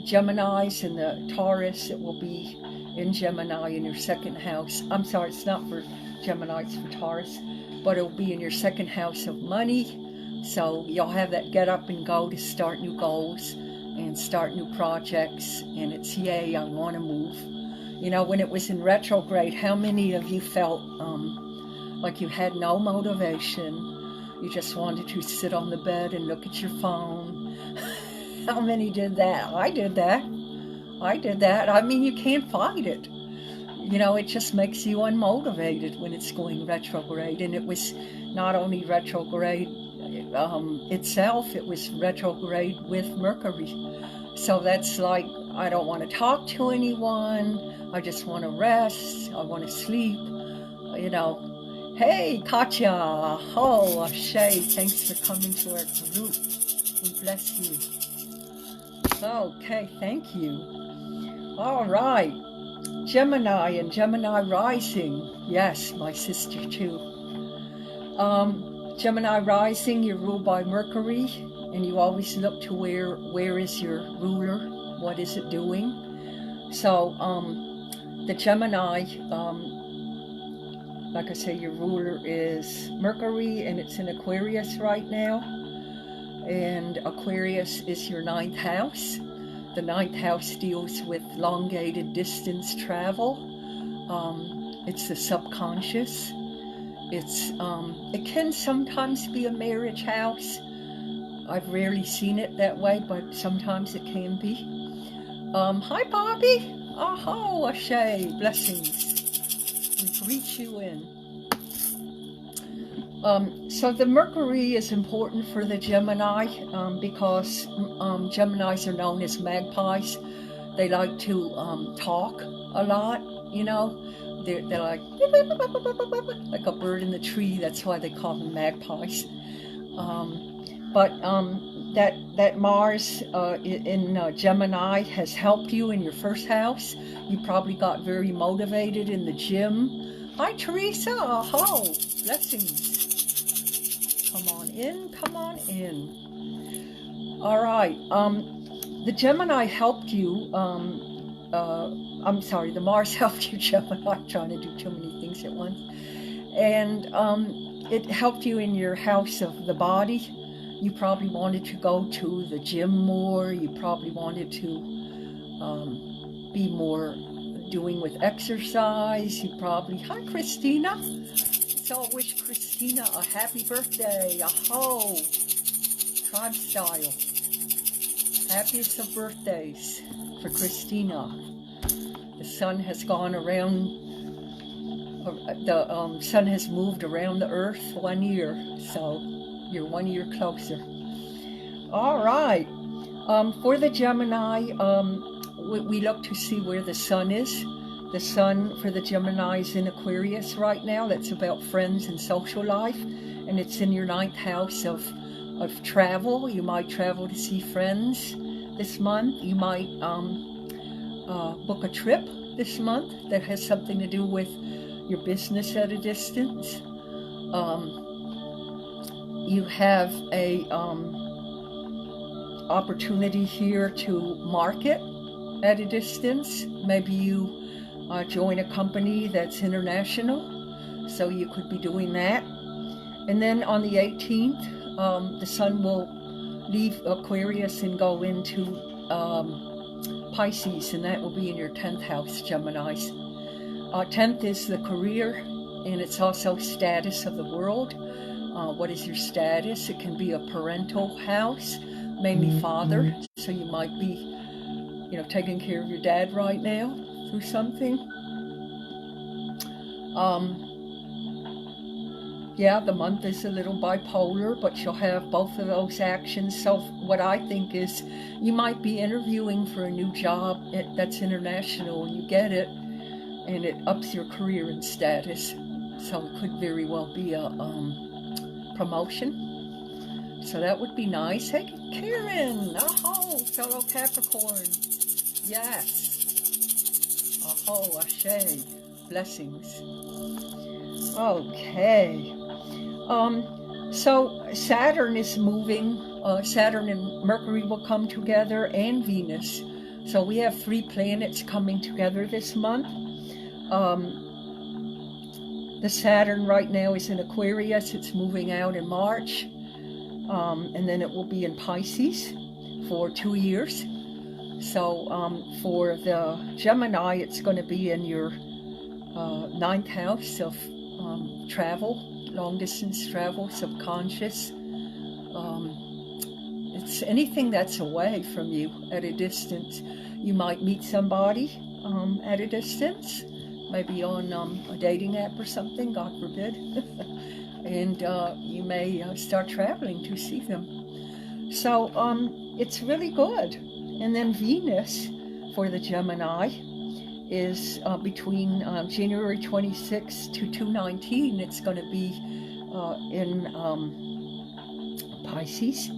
Geminis and the Taurus, it will be in Gemini in your second house. I'm sorry, it's not for Gemini, it's for Taurus. But it'll be in your second house of money. So you'll have that get up and go to start new goals and start new projects. And it's, yay, I want to move. When it was in retrograde, how many of you felt like you had no motivation? You just wanted to sit on the bed and look at your phone. How many did that? I did that. I mean, you can't fight it. You know, it just makes you unmotivated when it's going retrograde. And it was not only retrograde itself, it was retrograde with Mercury. So that's like, I don't want to talk to anyone. I just want to rest. I want to sleep. You know, hey, Katya. Oh, Shay, thanks for coming to our group. We bless you. Okay, thank you. All right. Gemini and Gemini rising. Yes, my sister too. Gemini rising, you're ruled by Mercury, and you always look to where is your ruler, what is it doing. So the Gemini, like I say, your ruler is Mercury, and it's in Aquarius right now. And Aquarius is your 9th house. The 9th house deals with elongated distance travel. It's the subconscious. It can sometimes be a marriage house. I've rarely seen it that way, but sometimes it can be. Hi, Bobby. Oh, Ashay. Blessings. We greet you in. So the Mercury is important for the Gemini because Geminis are known as magpies. They like to talk a lot, you know. They're like a bird in the tree. That's why they call them magpies. But that Mars in Gemini has helped you in your 1st house. You probably got very motivated in the gym. Hi, Teresa. Oh, blessings. Come on in. All right. The Gemini helped you. I'm sorry, the Mars helped you, Gemini. I'm trying to do too many things at once. And it helped you in your house of the body. You probably wanted to go to the gym more. You probably wanted to be more doing with exercise. You probably, hi, Christina. So I wish Christina a happy birthday. Aho! Tribe style. Happiest of birthdays for Christina. The sun has gone around, the sun has moved around the earth 1 year. So you're 1 year closer. All right. For the Gemini, we look to see where the sun is. The sun for the Gemini is in Aquarius right now. That's about friends and social life. And it's in your 9th house of travel. You might travel to see friends this month. You might book a trip this month that has something to do with your business at a distance. You have a opportunity here to market at a distance. Maybe you join a company that's international, so you could be doing that. And then on the 18th, the sun will leave Aquarius and go into Pisces, and that will be in your 10th house, Geminis. 10th is the career, and it's also status of the world. What is your status? It can be a parental house, mainly father, so you might be, you know, taking care of your dad right now through something. Yeah, the month is a little bipolar, but you'll have both of those actions. So what I think is you might be interviewing for a new job that's international, and you get it, and it ups your career and status. So it could very well be a promotion. So that would be nice. Hey, Karen, oh, fellow Capricorn. Yes. Oh, Ashe, blessings. Okay. So Saturn is moving. Saturn and Mercury will come together, and Venus. So we have 3 planets coming together this month. The Saturn right now is in Aquarius. It's moving out in March. And then it will be in Pisces for 2 years. So for the Gemini, it's going to be in your 9th house of travel long distance travel, subconscious. It's anything that's away from you at a distance. You might meet somebody at a distance, maybe on a dating app or something, God forbid. And you may start traveling to see them. So it's really good. And then Venus for the Gemini is between January 26 to 2/19. It's going to be in Pisces.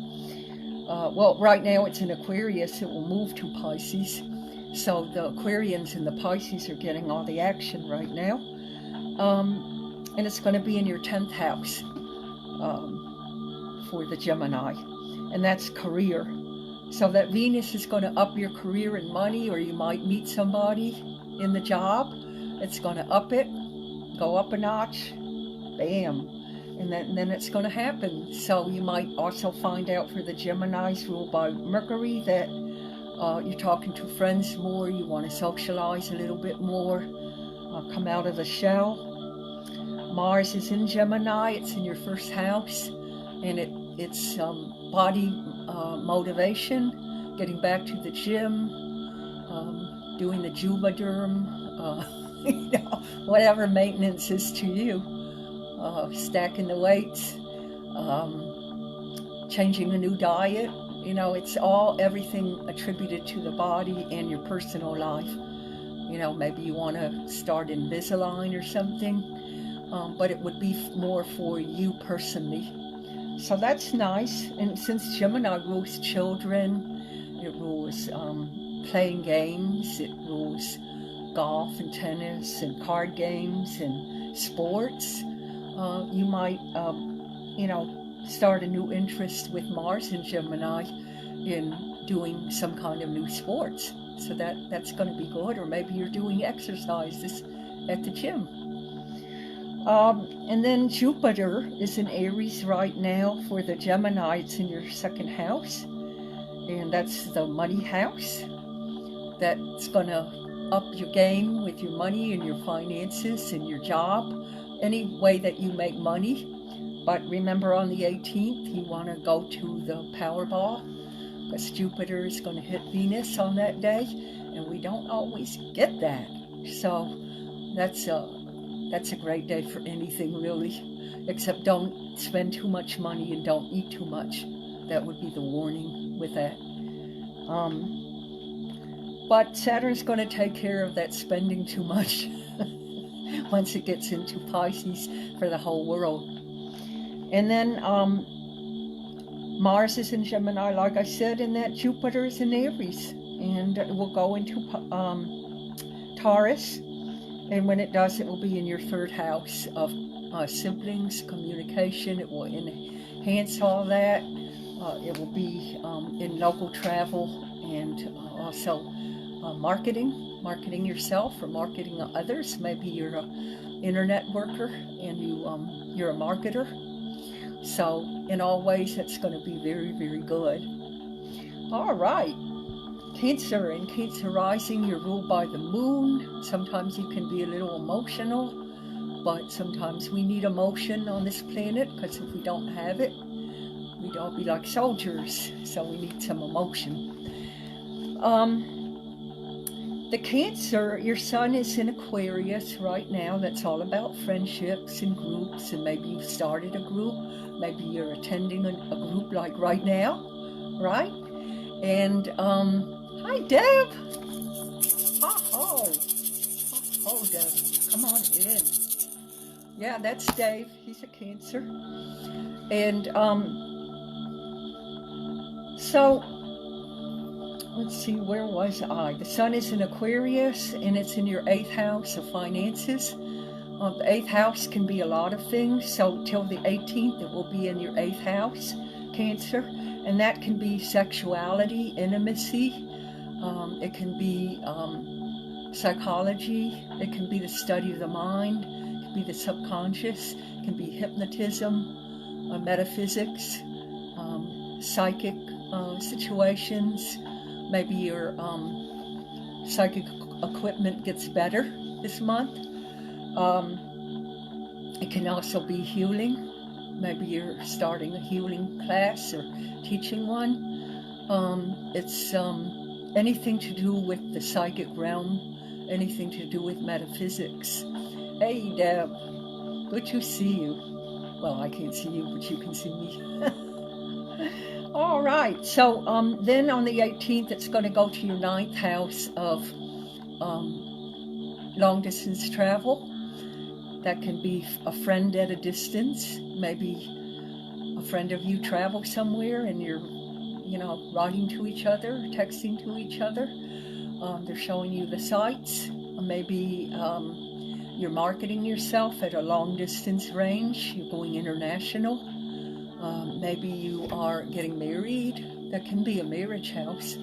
Well, right now it's in Aquarius. It will move to Pisces. So the Aquarians and the Pisces are getting all the action right now. And it's going to be in your 10th house for the Gemini. And that's career. So that Venus is going to up your career and money, or you might meet somebody in the job. It's going to up it, go up a notch, bam. And then it's going to happen. So you might also find out for the Geminis ruled by Mercury that you're talking to friends more, you want to socialize a little bit more, come out of the shell. Mars is in Gemini, it's in your first house, and it's body motivation, getting back to the gym, doing the Juvederm, whatever maintenance is to you, stacking the weights, changing a new diet. It's everything attributed to the body and your personal life. Maybe you want to start Invisalign or something, but it would be more for you personally. So that's nice. And since Gemini rules children, it rules playing games, it rules golf and tennis and card games and sports, you might, start a new interest with Mars in Gemini in doing some kind of new sports. So that's going to be good. Or maybe you're doing exercises at the gym. And then Jupiter is in Aries right now for the Gemini. It's in your 2nd house. And that's the money house. That's going to up your game with your money and your finances and your job. Any way that you make money. But remember, on the 18th, you want to go to the Powerball, because Jupiter is going to hit Venus on that day, and we don't always get that. So that's a great day for anything, really, except don't spend too much money and don't eat too much. That would be the warning with that. But Saturn's going to take care of that spending too much once it gets into Pisces for the whole world. And then Mars is in Gemini, like I said, and that Jupiter is in Aries. And it will go into Taurus. And when it does, it will be in your 3rd house of siblings, communication. It will enhance all that. It will be in local travel and also marketing yourself or marketing others. Maybe you're an internet worker and you're a marketer. So in all ways, that's going to be very, very good. All right. Cancer and Cancer rising, you're ruled by the moon. Sometimes you can be a little emotional, but sometimes we need emotion on this planet, because if we don't have it, we'd all be like soldiers. So we need some emotion. The Cancer, your sun is in Aquarius right now. That's all about friendships and groups, and maybe you've started a group. Maybe you're attending a group like right now, right? And, hi, Deb. Oh, Deb, come on in. Yeah, that's Dave. He's a Cancer. And, so, let's see, where was I? The sun is in Aquarius, and it's in your 8th house of finances. The 8th house can be a lot of things. So till the 18th, it will be in your 8th house, Cancer. And that can be sexuality, intimacy. It can be psychology. It can be the study of the mind. It can be the subconscious. It can be hypnotism, metaphysics, psychic situations. Maybe your psychic equipment gets better this month. It can also be healing. Maybe you're starting a healing class or teaching one. It's anything to do with the psychic realm, anything to do with metaphysics. Hey, Deb, good to see you. Well, I can't see you, but you can see me. All right, so then on the 18th, it's going to go to your 9th house of long-distance travel. That can be a friend at a distance. Maybe a friend of you travel somewhere and you're, writing to each other, texting to each other. They're showing you the sights. Maybe you're marketing yourself at a long-distance range. You're going international. Maybe you are getting married. That can be a marriage house.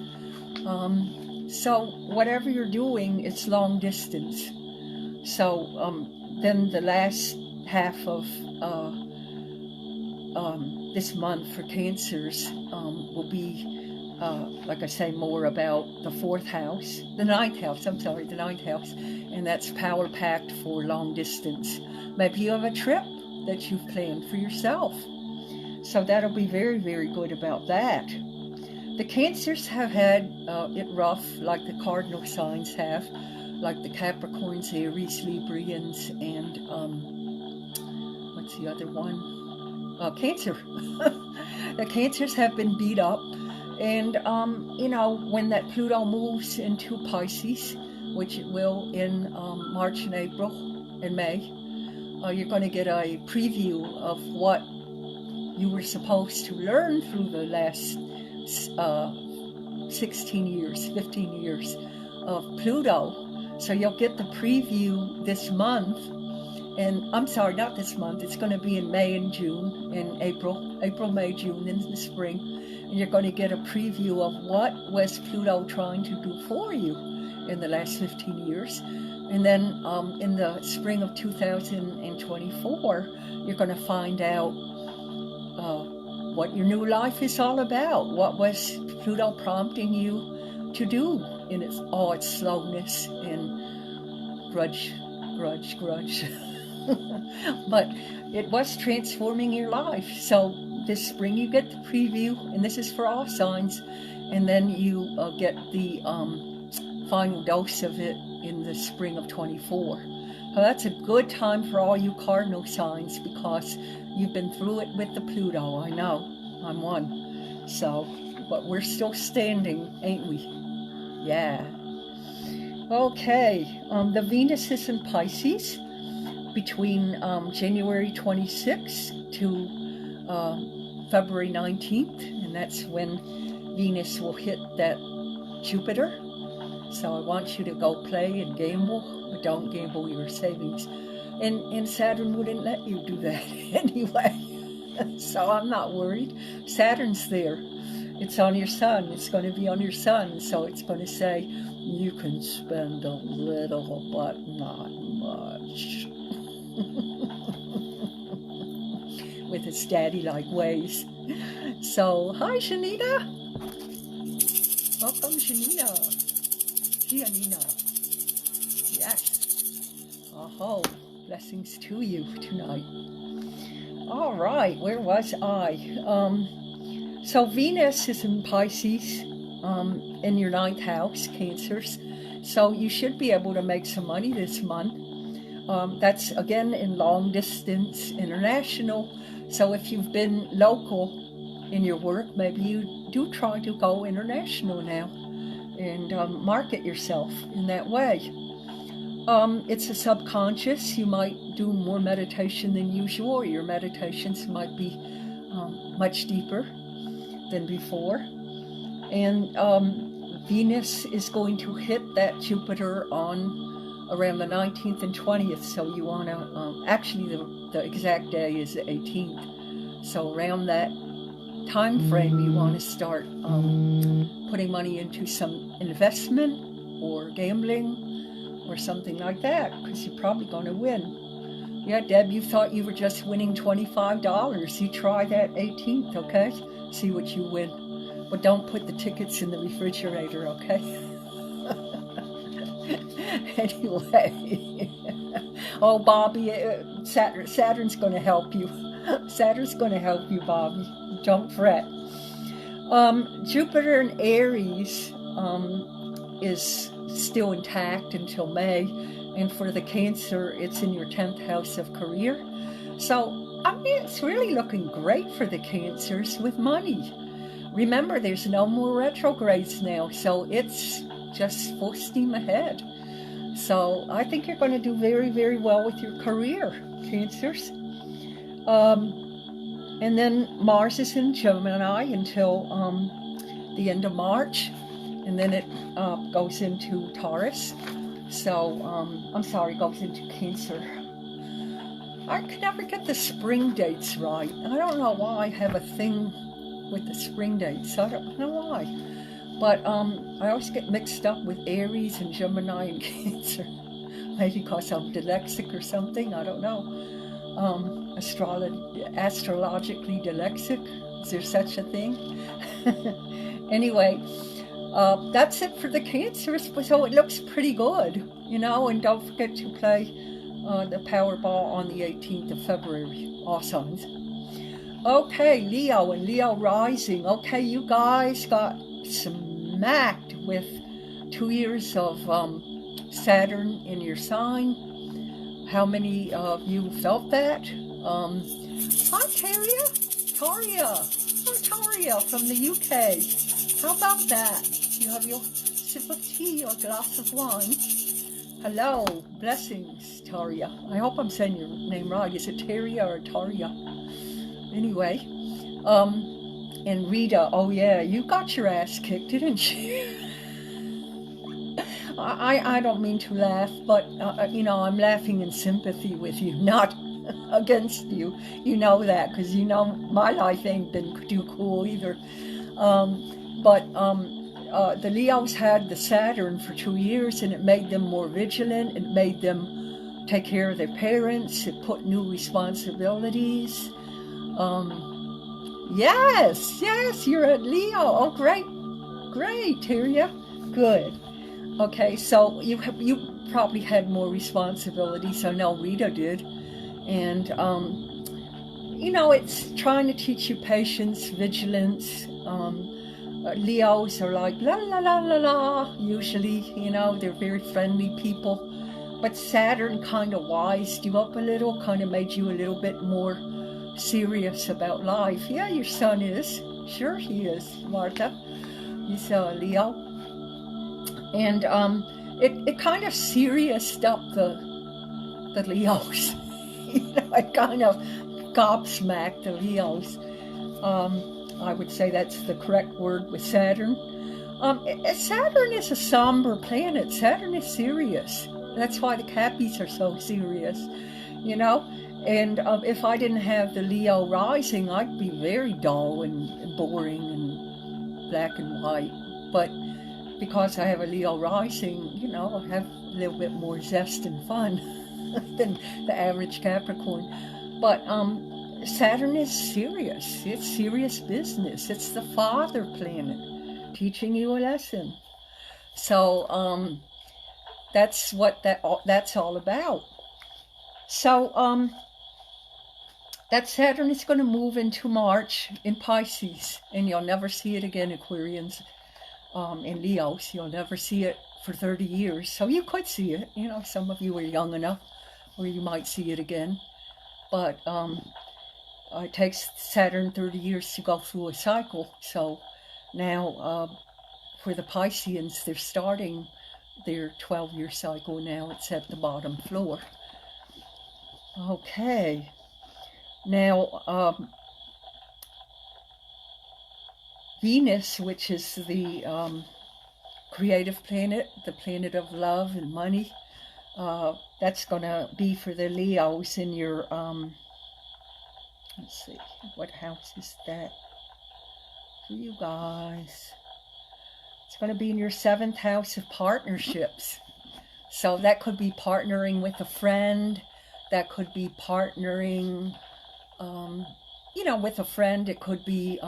So whatever you're doing, it's long distance. So then the last half of this month for Cancers will be, like I say, more about the 4th house, the 9th house, the 9th house, and that's power-packed for long distance. Maybe you have a trip that you've planned for yourself. So that'll be very, very good about that. The Cancers have had it rough, like the cardinal signs have, like the Capricorns, Aries, Librians, and what's the other one? Cancer. The Cancers have been beat up, and when that Pluto moves into Pisces, which it will in March and April and May, you're going to get a preview of what you were supposed to learn through the last 16 years, 15 years of Pluto. So you'll get the preview this month, and I'm sorry, not this month, it's going to be in May and June, in April, May, June, in the spring, and you're going to get a preview of what was Pluto trying to do for you in the last 15 years. And then in the spring of 2024, you're going to find out what your new life is all about. What was Pluto prompting you to do in all its slowness and grudge. But it was transforming your life. So this spring you get the preview, and this is for all signs, and then you get the final dose of it in the spring of 24. So that's a good time for all you cardinal signs, because you've been through it with the Pluto. I know, I'm one. So, but we're still standing, ain't we? Yeah. Okay, the Venus is in Pisces between January 26th to February 19th, and that's when Venus will hit that Jupiter. So I want you to go play and gamble, but don't gamble your savings. And Saturn wouldn't let you do that anyway. So I'm not worried. Saturn's there. It's on your sun. It's going to be on your sun. So it's going to say, you can spend a little, but not much. With its daddy-like ways. So, hi, Shanita. Welcome, Shanita. Giannina. Yes. Oh, blessings to you tonight. All right, where was I? So Venus is in Pisces, in your 9th house, Cancers. So you should be able to make some money this month. That's, again, in long distance, international. So if you've been local in your work, maybe you do try to go international now and market yourself in that way. It's a subconscious. You might do more meditation than usual. Your meditations might be much deeper than before. And Venus is going to hit that Jupiter on around the 19th and 20th. So you want to, actually the exact day is the 18th. So around that time frame, you want to start putting money into some investment or gambling or something like that, because you're probably going to win. Yeah, Deb, you thought you were just winning $25. You try that 18th, okay? See what you win. But don't put the tickets in the refrigerator, okay? Anyway, oh, Bobby, Saturn's going to help you. Saturn's going to help you, Bobby. Don't fret. Jupiter in Aries is still intact until May, and for the Cancer, it's in your 10th house of career. So, I mean, it's really looking great for the Cancers with money. Remember, there's no more retrogrades now, so it's just full steam ahead. So I think you're going to do very, very well with your career, Cancers. And then Mars is in Gemini until the end of March, and then it goes into Taurus. So, I'm sorry, goes into Cancer. I can never get the spring dates right. I don't know why I have a thing with the spring dates. I don't know why. But I always get mixed up with Aries and Gemini and Cancer. Maybe because I'm dyslexic or something. I don't know. Astrologically dyslexic. Is there such a thing? Anyway, that's it for the Cancers. So it looks pretty good, you know. And don't forget to play the Powerball on the 18th of February. All signs. Okay, Leo and Leo rising. Okay, you guys got smacked with 2 years of Saturn in your sign. How many of you felt that? Hi, Taria. Oh, Taria from the UK. How about that? You have your sip of tea or glass of wine. Hello, blessings, Taria. I hope I'm saying your name right. Is it Taria or Taria? Anyway, and Rita, oh yeah, you got your ass kicked, didn't you? I don't mean to laugh, but, you know, I'm laughing in sympathy with you, not against you. You know that, because you know my life ain't been too cool either. The Leos had the Saturn for 2 years, and it made them more vigilant. It made them take care of their parents. It put new responsibilities. Yes, you're a Leo. Oh, great, Tyria. Good. Okay, so you probably had more responsibilities. I know Rita did. And, you know, it's trying to teach you patience, vigilance. Leos are like, la, la, la, la, la. Usually, you know, they're very friendly people. But Saturn kind of wised you up a little, kind of made you a little bit more serious about life. Yeah, your son is. Sure he is, Martha. He's a Leo. And it kind of serioused up the Leos. You know, it kind of gobsmacked the Leos. I would say that's the correct word with Saturn. Saturn is a somber planet. Saturn is serious. That's why the Cappies are so serious, you know. And if I didn't have the Leo rising, I'd be very dull and boring and black and white. But because I have a Leo rising, you know, I have a little bit more zest and fun than the average Capricorn. But Saturn is serious. It's serious business. It's the father planet teaching you a lesson. So that's what that's all about. So that Saturn is going to move into March in Pisces, and you'll never see it again, Aquarians. In Leos, you'll never see it for 30 years. So you could see it. You know, some of you are young enough where you might see it again. But it takes Saturn 30 years to go through a cycle. So now for the Pisceans, they're starting their 12-year cycle now. It's at the bottom floor. Okay. Now, Venus, which is the creative planet, the planet of love and money, that's going to be for the Leos in your, let's see, what house is that for you guys? It's going to be in your 7th house of partnerships. So that could be partnering with a friend. That could be partnering, you know, with a friend. It could be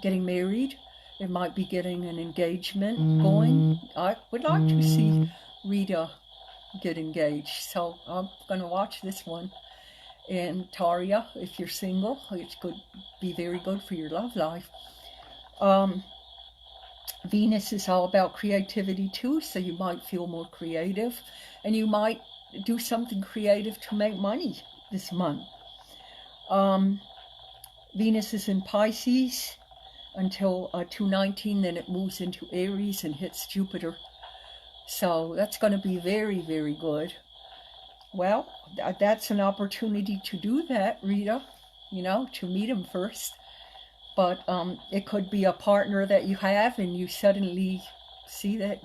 getting married. It might be getting an engagement going. I would like to see Rita get engaged. So I'm going to watch this one. And Taria, if you're single, it could be very good for your love life. Venus is all about creativity too, so you might feel more creative, and you might do something creative to make money this month. Venus is in Pisces until 219, then it moves into Aries and hits Jupiter. So that's going to be very, very good. Well, that's an opportunity to do that, Rita, to meet him first. But it could be a partner that you have and you suddenly see that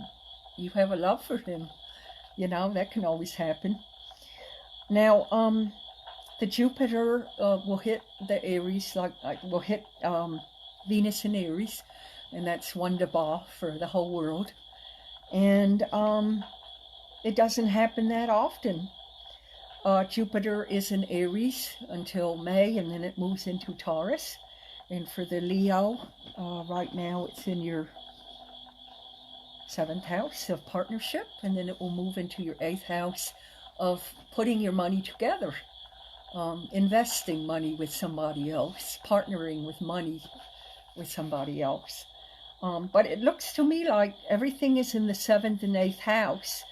you have a love for him. That can always happen. Now, the Jupiter will hit the Aries, will hit Venus in Aries, and that's wonderful for the whole world. And it doesn't happen that often. Jupiter is in Aries until May, and then it moves into Taurus. And for the Leo, right now it's in your 7th house of partnership, and then it will move into your 8th house of putting your money together, investing money with somebody else, partnering with money with somebody else. But it looks to me like everything is in the 7th and 8th house.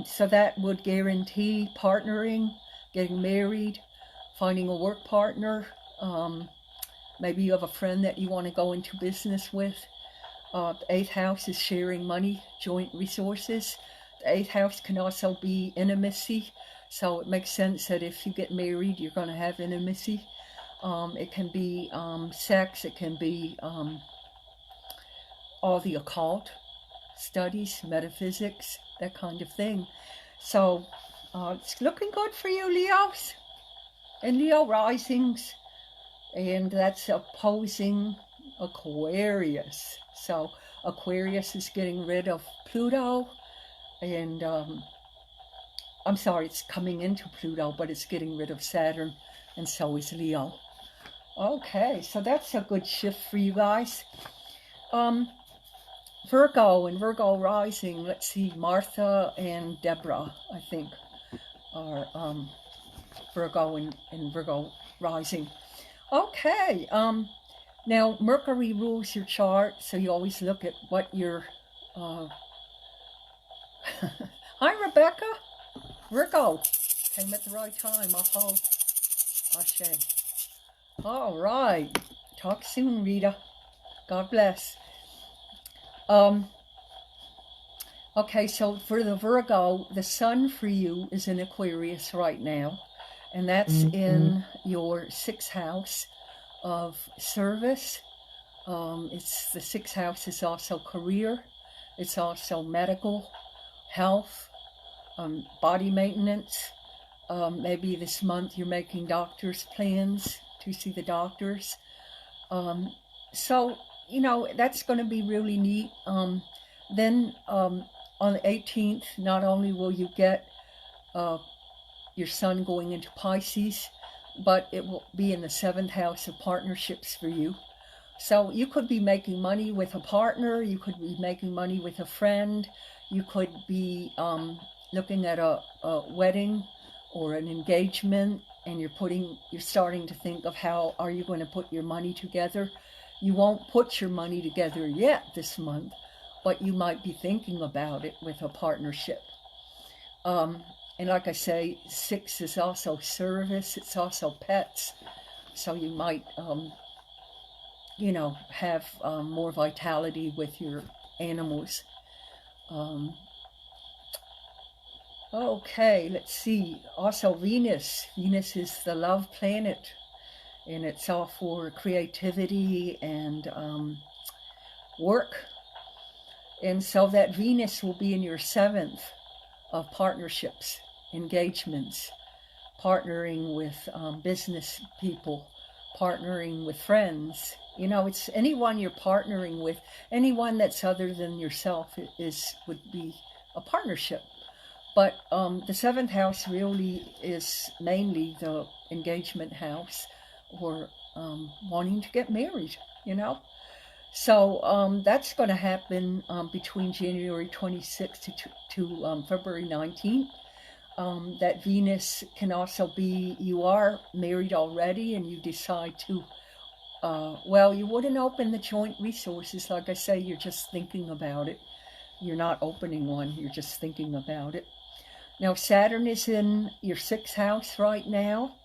So that would guarantee partnering, getting married, finding a work partner. Maybe you have a friend that you want to go into business with. The 8th house is sharing money, joint resources. The 8th house can also be intimacy. So it makes sense that if you get married, you're going to have intimacy. It can be sex. It can be all the occult studies, metaphysics, that kind of thing. So it's looking good for you, Leos and Leo risings. And that's opposing Aquarius. So Aquarius is getting rid of Pluto. And I'm sorry, it's coming into Pluto, but it's getting rid of Saturn. And so is Leo. Okay, so that's a good shift for you guys. Virgo and Virgo rising. Let's see, Martha and Deborah, I think, are Virgo and Virgo rising. Okay, now Mercury rules your chart, so you always look at what your, hi Rebecca, Virgo, came at the right time, Aho, Ashe. All right, talk soon, Rita, God bless. Okay, so for the Virgo, the sun for you is in Aquarius right now. And that's in your 6th house of service. It's the 6th house is also career. It's also medical, health, body maintenance. Maybe this month you're making doctor's plans to see the doctors. So, that's going to be really neat. Then on the 18th, not only will you get your sun going into Pisces, but it will be in the 7th house of partnerships for you. So you could be making money with a partner, you could be making money with a friend, you could be looking at a wedding or an engagement, and you're starting to think of how are you going to put your money together. You won't put your money together yet this month, but you might be thinking about it with a partnership. And like I say, 6 is also service, it's also pets. So you might, have more vitality with your animals. Okay, let's see. Also Venus. Venus is the love planet. And it's all for creativity and work. And so that Venus will be in your 7th of partnerships, engagements, partnering with business people, partnering with friends. It's anyone you're partnering with, anyone that's other than yourself would be a partnership. But the 7th house really is mainly the engagement house or wanting to get married, So that's going to happen between January 26th to February 19th. That Venus can also be, you are married already and you decide to, well, you wouldn't open the joint resources. Like I say, you're just thinking about it. You're not opening one, you're just thinking about it. Now, Saturn is in your 6th house right now.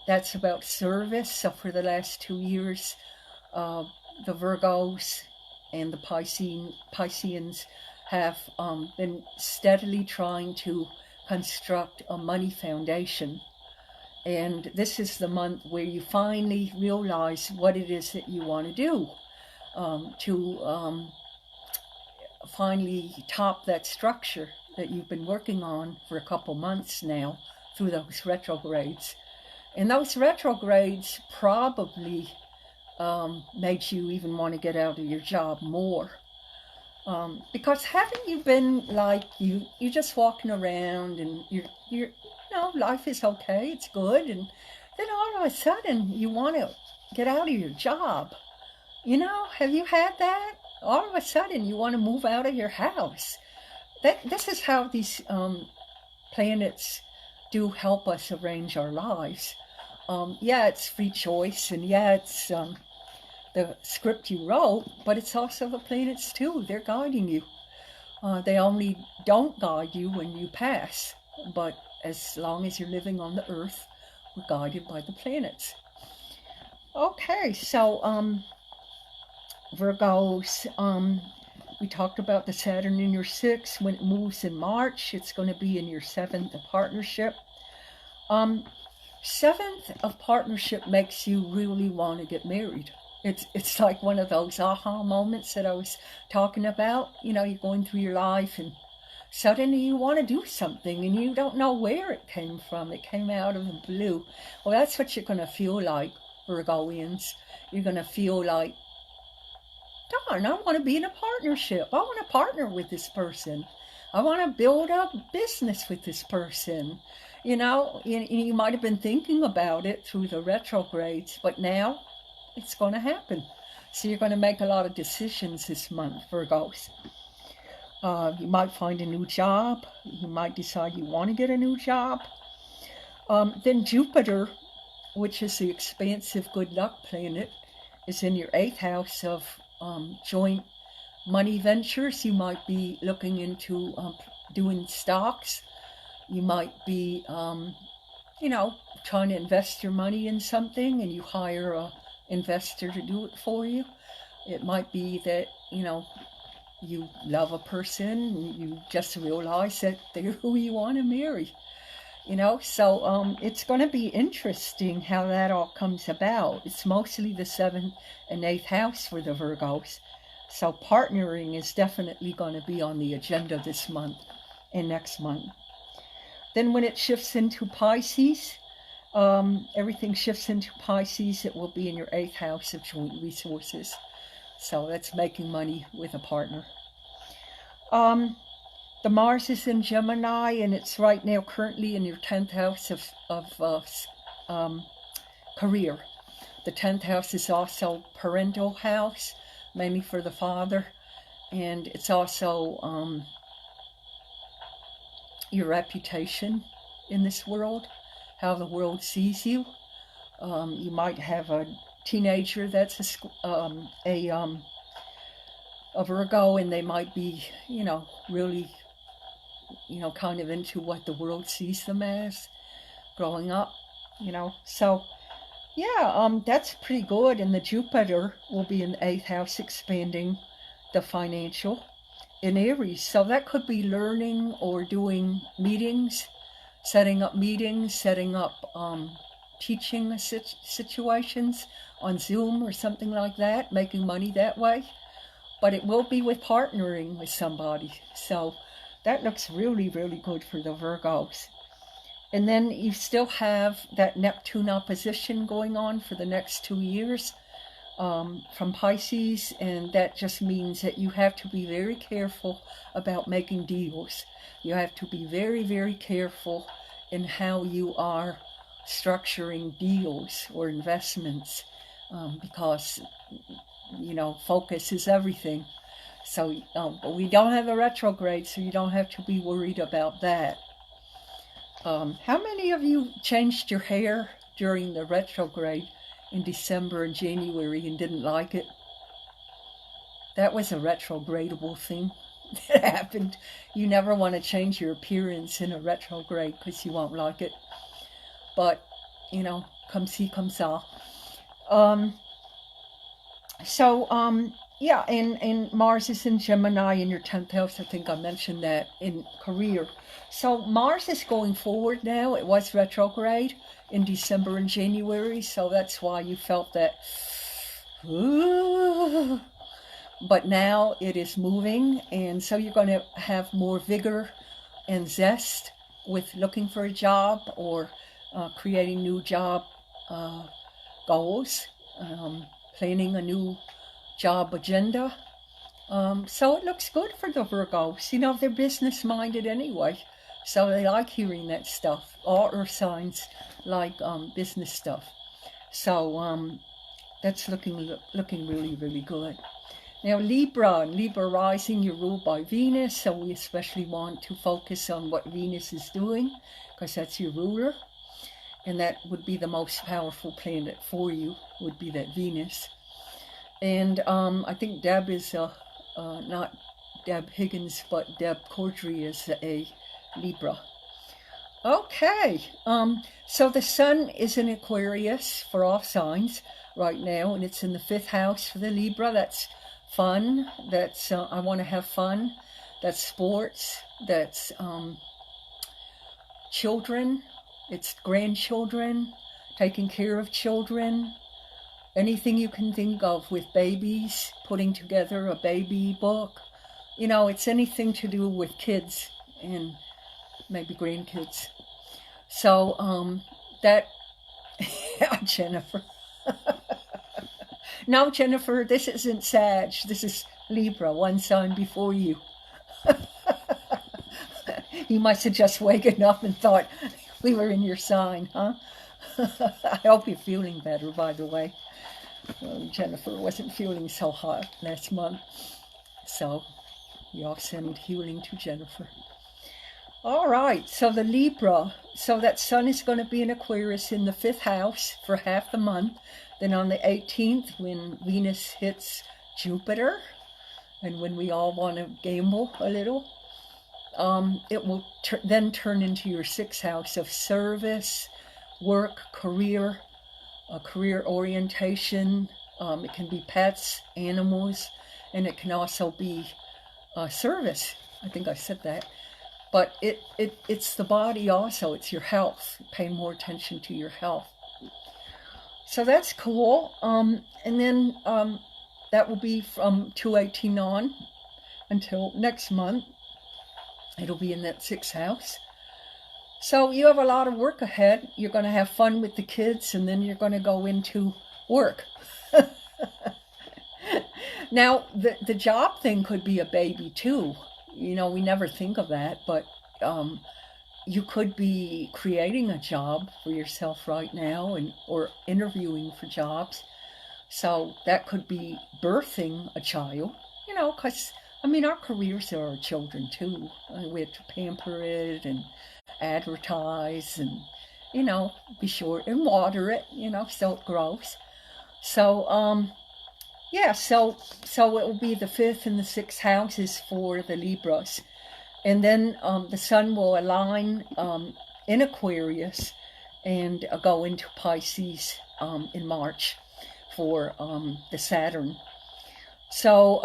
That's about service. So for the last 2 years, the Virgos and the Pisceans have been steadily trying to construct a money foundation. And this is the month where you finally realize what it is that you want to do to finally top that structure that you've been working on for a couple months now through those retrogrades. And those retrogrades probably made you even want to get out of your job more. Because haven't you been like, you're just walking around and you're life is okay, it's good, and then all of a sudden you want to get out of your job. Have you had that? All of a sudden you want to move out of your house. This is how these planets do help us arrange our lives. Yeah, it's free choice, and yeah, it's the script you wrote, but it's also the planets too. They're guiding you. They only don't guide you when you pass, but as long as you're living on the earth, we're guided by the planets. Okay, so Virgos, we talked about the Saturn in your 6th. When it moves in March, it's going to be in your 7th of partnership. 7th of partnership makes you really want to get married. It's like one of those aha moments that I was talking about. You're going through your life and suddenly you want to do something and you don't know where it came from. It came out of the blue. Well, that's what you're going to feel like, Virgoians. You're going to feel like, darn, I want to be in a partnership. I want to partner with this person. I want to build a business with this person. You might have been thinking about it through the retrogrades, but now it's going to happen. So you're going to make a lot of decisions this month, Virgos. You might find a new job. You might decide you want to get a new job. Then Jupiter, which is the expansive good luck planet, is in your 8th house of joint money ventures. You might be looking into doing stocks. You might be, trying to invest your money in something and you hire a investor to do it for you. It might be that, you love a person and you just realize that they're who you want to marry. So it's going to be interesting how that all comes about. It's mostly the 7th and 8th house for the Virgos. So partnering is definitely going to be on the agenda this month and next month. Then when it shifts into Pisces, everything shifts into Pisces. It will be in your 8th house of joint resources. So that's making money with a partner. The Mars is in Gemini, and it's right now currently in your 10th house of career. The 10th house is also parental house, mainly for the father, and it's also your reputation in this world, how the world sees you. You might have a teenager that's a Virgo, and they might be, really, kind of into what the world sees them as growing up, So, yeah, that's pretty good. And the Jupiter will be in the 8th house, expanding the financial in Aries. So that could be learning or doing meetings, setting up teaching situations on Zoom or something like that, making money that way. But it will be with partnering with somebody. So that looks really, really good for the Virgos. And then you still have that Neptune opposition going on for the next 2 years from Pisces. And that just means that you have to be very careful about making deals. You have to be very, very careful in how you are structuring deals or investments because focus is everything. So, but we don't have a retrograde, so you don't have to be worried about that. How many of you changed your hair during the retrograde in December and January and didn't like it? That was a retrogradable thing that happened. You never want to change your appearance in a retrograde because you won't like it. But, come see, come saw. Yeah, and Mars is in Gemini in your 10th house. I think I mentioned that in career. So Mars is going forward now. It was retrograde in December and January, so that's why you felt that. Ooh. But now it is moving, and so you're going to have more vigor and zest with looking for a job or creating new job goals, planning a new job agenda. So it looks good for the Virgos. They're business-minded anyway, so they like hearing that stuff. All earth signs like business stuff. So that's looking really, really good. Now Libra rising, you're ruled by Venus, so we especially want to focus on what Venus is doing, because that's your ruler, and that would be the most powerful planet for you, would be that Venus. And I think Deb is, not Deb Higgins, but Deb Cordry is a Libra. Okay, so the sun is in Aquarius for all signs right now, and it's in the 5th house for the Libra. That's fun, that's I want to have fun, that's sports, that's children, it's grandchildren, taking care of children, anything you can think of with babies, putting together a baby book. It's anything to do with kids and maybe grandkids. So that Jennifer. No, Jennifer, this isn't Sag. This is Libra, one sign before you. You must have just waken up and thought we were in your sign, huh? I hope you're feeling better, by the way. Jennifer wasn't feeling so hot last month, so we all send healing to Jennifer. All right, so the Libra, so that sun is going to be in Aquarius in the 5th house for half the month. Then on the 18th, when Venus hits Jupiter, and when we all want to gamble a little, it will then turn into your 6th house of service, work, career, career orientation. It can be pets, animals, and it can also be service. I think I said that. But it's the body also. It's your health. Pay more attention to your health. So that's cool. And then that will be from 2/18 on until next month. It'll be in that 6th house. So you have a lot of work ahead. You're going to have fun with the kids, and then you're going to go into work. Now, the job thing could be a baby too. We never think of that, but you could be creating a job for yourself right now or interviewing for jobs. So that could be birthing a child, because, our careers are our children too. We have to pamper it and advertise and, be sure and water it, so it grows. So, yeah, so it will be the 5th and the 6th houses for the Libras. And then the sun will align in Aquarius and go into Pisces in March for the Saturn. So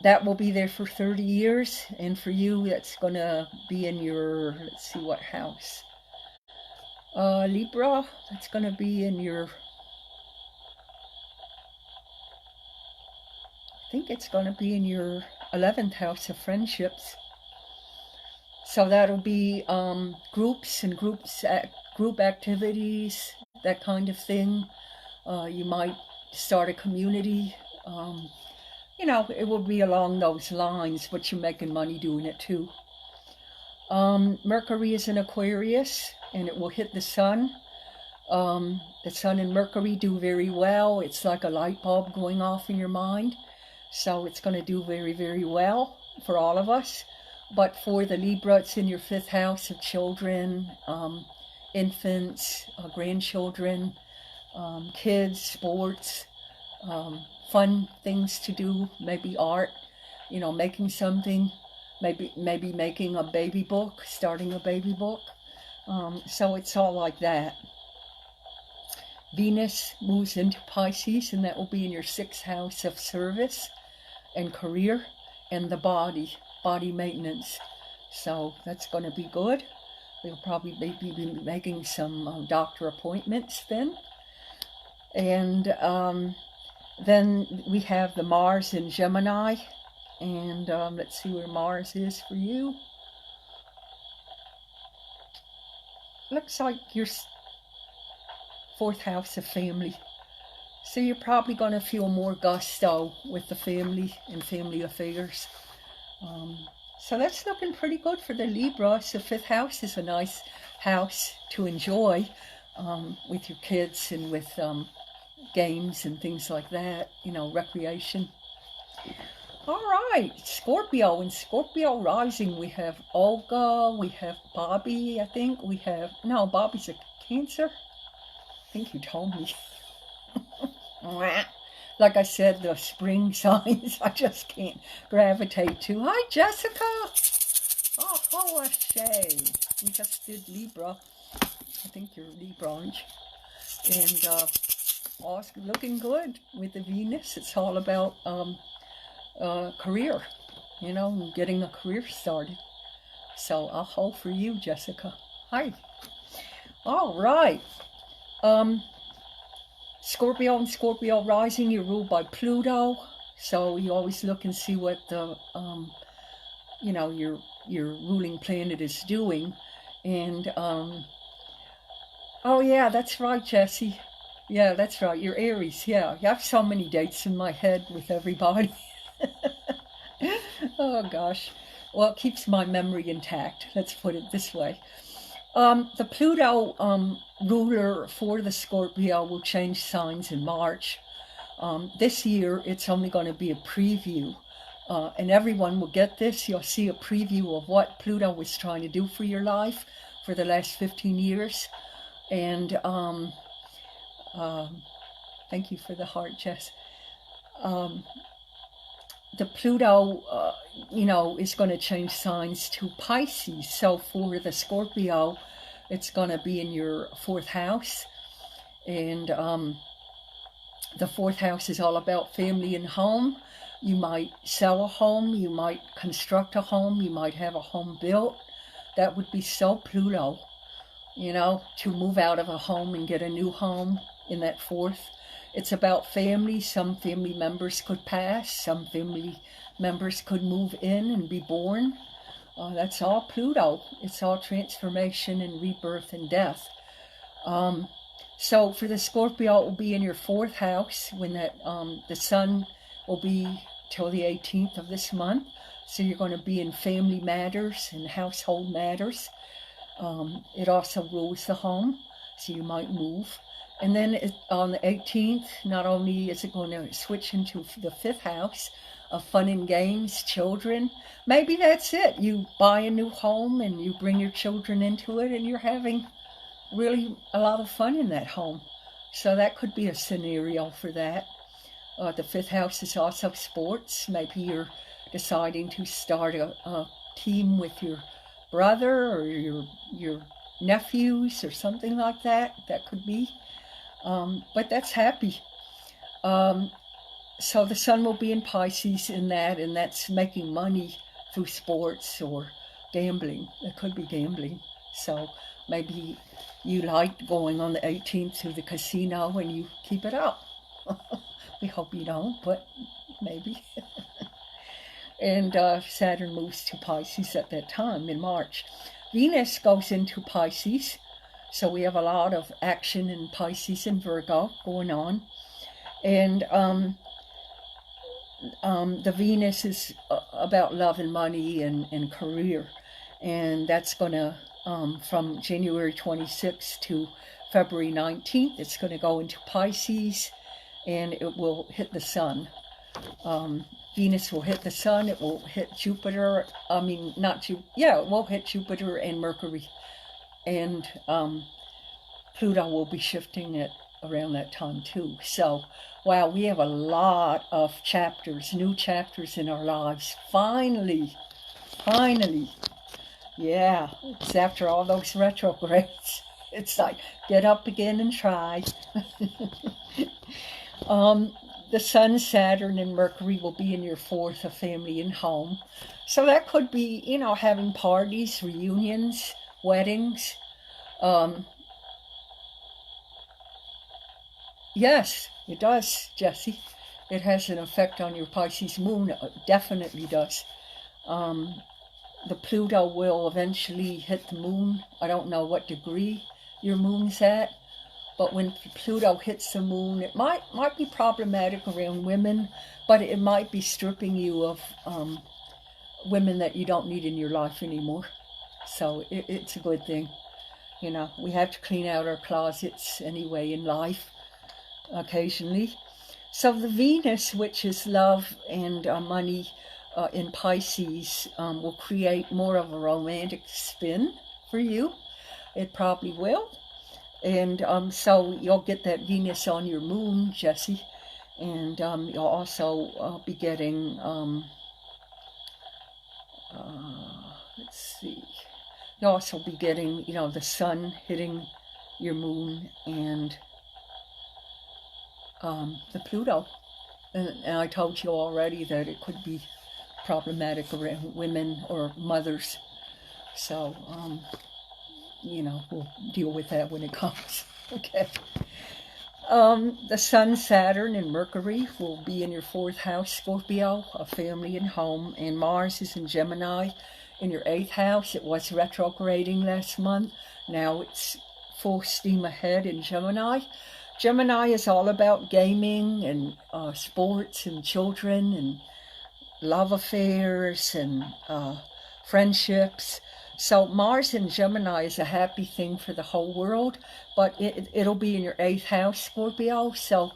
that will be there for 30 years. And for you, that's going to be in your, let's see what house. Libra, that's going to be in your, I think it's going to be in your 11th house of friendships. So that'll be groups and group activities, that kind of thing. You might start a community. It will be along those lines, but you're making money doing it too. Mercury is in Aquarius, and it will hit the sun The Sun and Mercury do very well. It's like a light bulb going off in your mind. So it's going to do very, very well for all of us. But for the Libra, it's in your 5th house of children, infants, grandchildren, kids, sports, fun things to do, maybe art, making something, maybe making a baby book, starting a baby book. So it's all like that. Venus moves into Pisces, and that will be in your 6th house of service and career and the body maintenance. So that's going to be good. We'll probably be making some doctor appointments then. And then we have the Mars in Gemini. And let's see where Mars is for you. Looks like your 4th house of family. So you're probably going to feel more gusto with the family and family affairs. So that's looking pretty good for the Libra. So 5th house is a nice house to enjoy with your kids and with games and things like that, recreation. All right, Scorpio. In Scorpio rising, we have Olga, we have Bobby, I think. No, Bobby's a Cancer. I think you told me. Like I said, the spring signs, I just can't gravitate to. Hi, Jessica. Oh, a shame. We just did Libra. I think you're Libra, aren't you? And all's looking good with the Venus. It's all about career, getting a career started. So I'll hold for you, Jessica. Hi. All right. Scorpio and Scorpio rising, you're ruled by Pluto. So you always look and see what the, your ruling planet is doing. And, oh yeah, that's right, Jessie. Yeah, that's right. You're Aries. Yeah, you have so many dates in my head with everybody. Oh gosh. Well, it keeps my memory intact. Let's put it this way. The Pluto ruler for the Scorpio will change signs in March. This year, it's only going to be a preview. And everyone will get this. You'll see a preview of what Pluto was trying to do for your life for the last 15 years. And thank you for the heart, Jess. The Pluto, is going to change signs to Pisces. So for the Scorpio, it's going to be in your 4th house. And the 4th house is all about family and home. You might sell a home. You might construct a home. You might have a home built. That would be so Pluto, to move out of a home and get a new home in that 4th. It's about family. Some family members could pass. Some family members could move in and be born. That's all Pluto. It's all transformation and rebirth and death. So for the Scorpio, it will be in your 4th house when that the sun will be till the 18th of this month. So you're going to be in family matters and household matters. It also rules the home, so you might move. And then on the 18th, not only is it going to switch into the 5th house of fun and games, children. Maybe that's it. You buy a new home and you bring your children into it and you're having really a lot of fun in that home. So that could be a scenario for that. The 5th house is also sports. Maybe you're deciding to start a team with your brother or your nephews or something like that. That could be. But that's happy. So the sun will be in Pisces in that, and that's making money through sports or gambling. It could be gambling. So maybe you like going on the 18th to the casino and you keep it up. We hope you don't, but maybe. And Saturn moves to Pisces at that time in March. Venus goes into Pisces. So we have a lot of action in Pisces and Virgo going on. And the Venus is about love and money and career. And that's going to from January 26th to February 19th. It's going to go into Pisces, and it will hit the sun. Venus will hit the sun. It will hit Jupiter. I mean, not Jupiter. Yeah, it will hit Jupiter and Mercury. And Pluto will be shifting it around that time too. So, wow, we have a lot of chapters, new chapters in our lives. Finally. Yeah, it's after all those retrogrades. It's like, get up again and try. The Sun, Saturn, and Mercury will be in your fourth of family and home. So that could be, you know, having parties, reunions, weddings. Yes, it does, Jessie. It has an effect on your Pisces moon. It definitely does. The Pluto will eventually hit the moon. I don't know what degree your moon's at, but when Pluto hits the moon, it might be problematic around women, but it might be stripping you of women that you don't need in your life anymore. So it's a good thing. You know, we have to clean out our closets anyway in life occasionally. So the Venus, which is love and money in Pisces, will create more of a romantic spin for you. It probably will. And so you'll get that Venus on your moon, Jessie. And you'll also be getting, let's see, you'll also be getting, you know, the sun hitting your moon and the Pluto. And I told you already that it could be problematic around women or mothers. So, you know, we'll deal with that when it comes. Okay. The Sun, Saturn, and Mercury will be in your fourth house, Scorpio, a family and home. And Mars is in Gemini in your eighth house. It was retrograding last month. Now it's full steam ahead in Gemini. Gemini is all about gaming and sports and children and love affairs and friendships. So Mars in Gemini is a happy thing for the whole world, but it'll be in your eighth house, Scorpio. So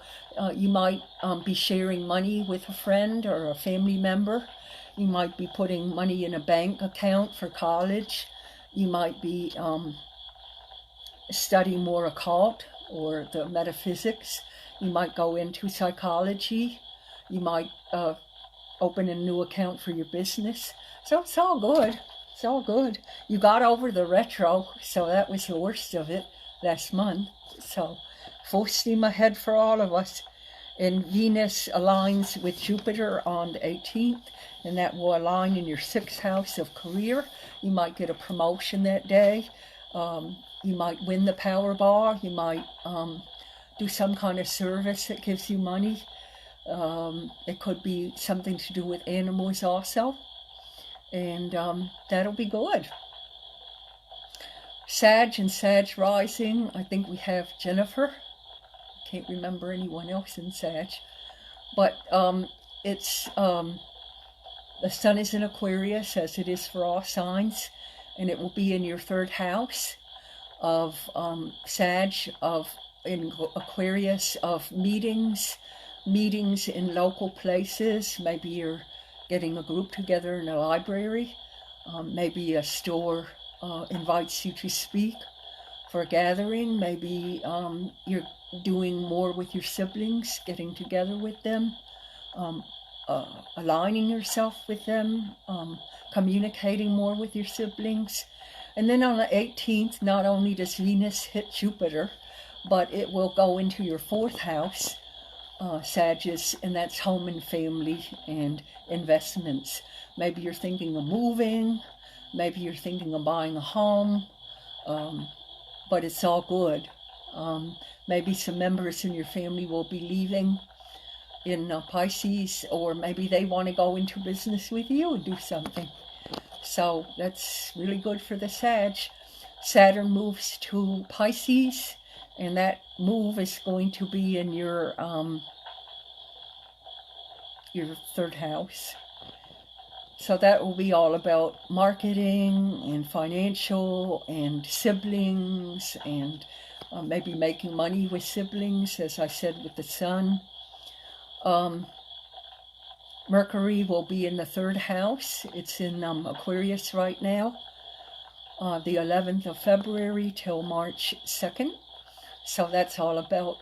you might be sharing money with a friend or a family member. You might be putting money in a bank account for college. You might be studying more occult or the metaphysics. You might go into psychology. You might open a new account for your business. So it's all good. It's all good. You got over the retro, so that was the worst of it last month. So full steam ahead for all of us. And Venus aligns with Jupiter on the 18th, and that will align in your sixth house of career. You might get a promotion that day. You might win the Powerball. You might do some kind of service that gives you money. It could be something to do with animals also. And that'll be good. Sag and Sag rising, I think we have Jennifer. Can't remember anyone else in Sag. But it's the sun is in Aquarius, as it is for all signs, and it will be in your third house of Sag, in Aquarius, of meetings in local places. Maybe you're getting a group together in a library. Maybe a store invites you to speak for a gathering. Maybe you're doing more with your siblings, getting together with them, aligning yourself with them, communicating more with your siblings. And then on the 18th, not only does Venus hit Jupiter, but it will go into your fourth house, Sagittarius, and that's home and family and investments. Maybe you're thinking of moving, maybe you're thinking of buying a home, but it's all good. Maybe some members in your family will be leaving in Pisces, or maybe they want to go into business with you and do something. So that's really good for the Sag. Saturn moves to Pisces, and that move is going to be in your third house. So that will be all about marketing and financial and siblings and maybe making money with siblings, as I said, with the sun. Mercury will be in the 3rd house. It's in Aquarius right now, the 11th of February till March 2nd. So that's all about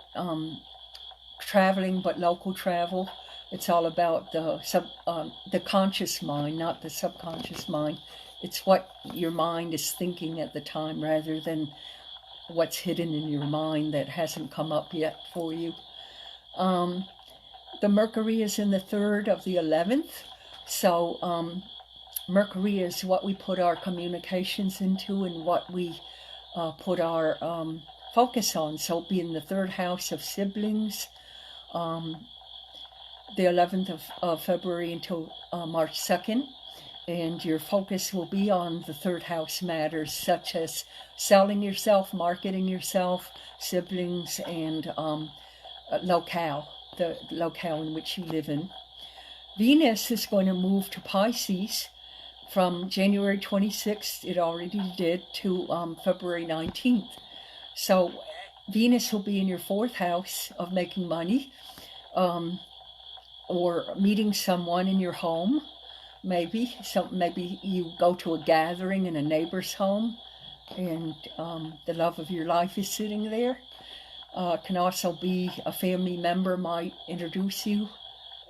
traveling, but local travel. It's all about the conscious mind, not the subconscious mind. It's what your mind is thinking at the time rather than what's hidden in your mind that hasn't come up yet for you. The Mercury is in the 3rd of the 11th. So Mercury is what we put our communications into and what we put our focus on. So it'll be in the 3rd house of siblings. The 11th of February until March 2nd, and your focus will be on the 3rd house matters such as selling yourself, marketing yourself, siblings, and locale, the locale in which you live in. Venus is going to move to Pisces from January 26th, it already did, to February 19th. So Venus will be in your 4th house of making money, or meeting someone in your home, maybe you go to a gathering in a neighbor's home, and the love of your life is sitting there. Can also be a family member might introduce you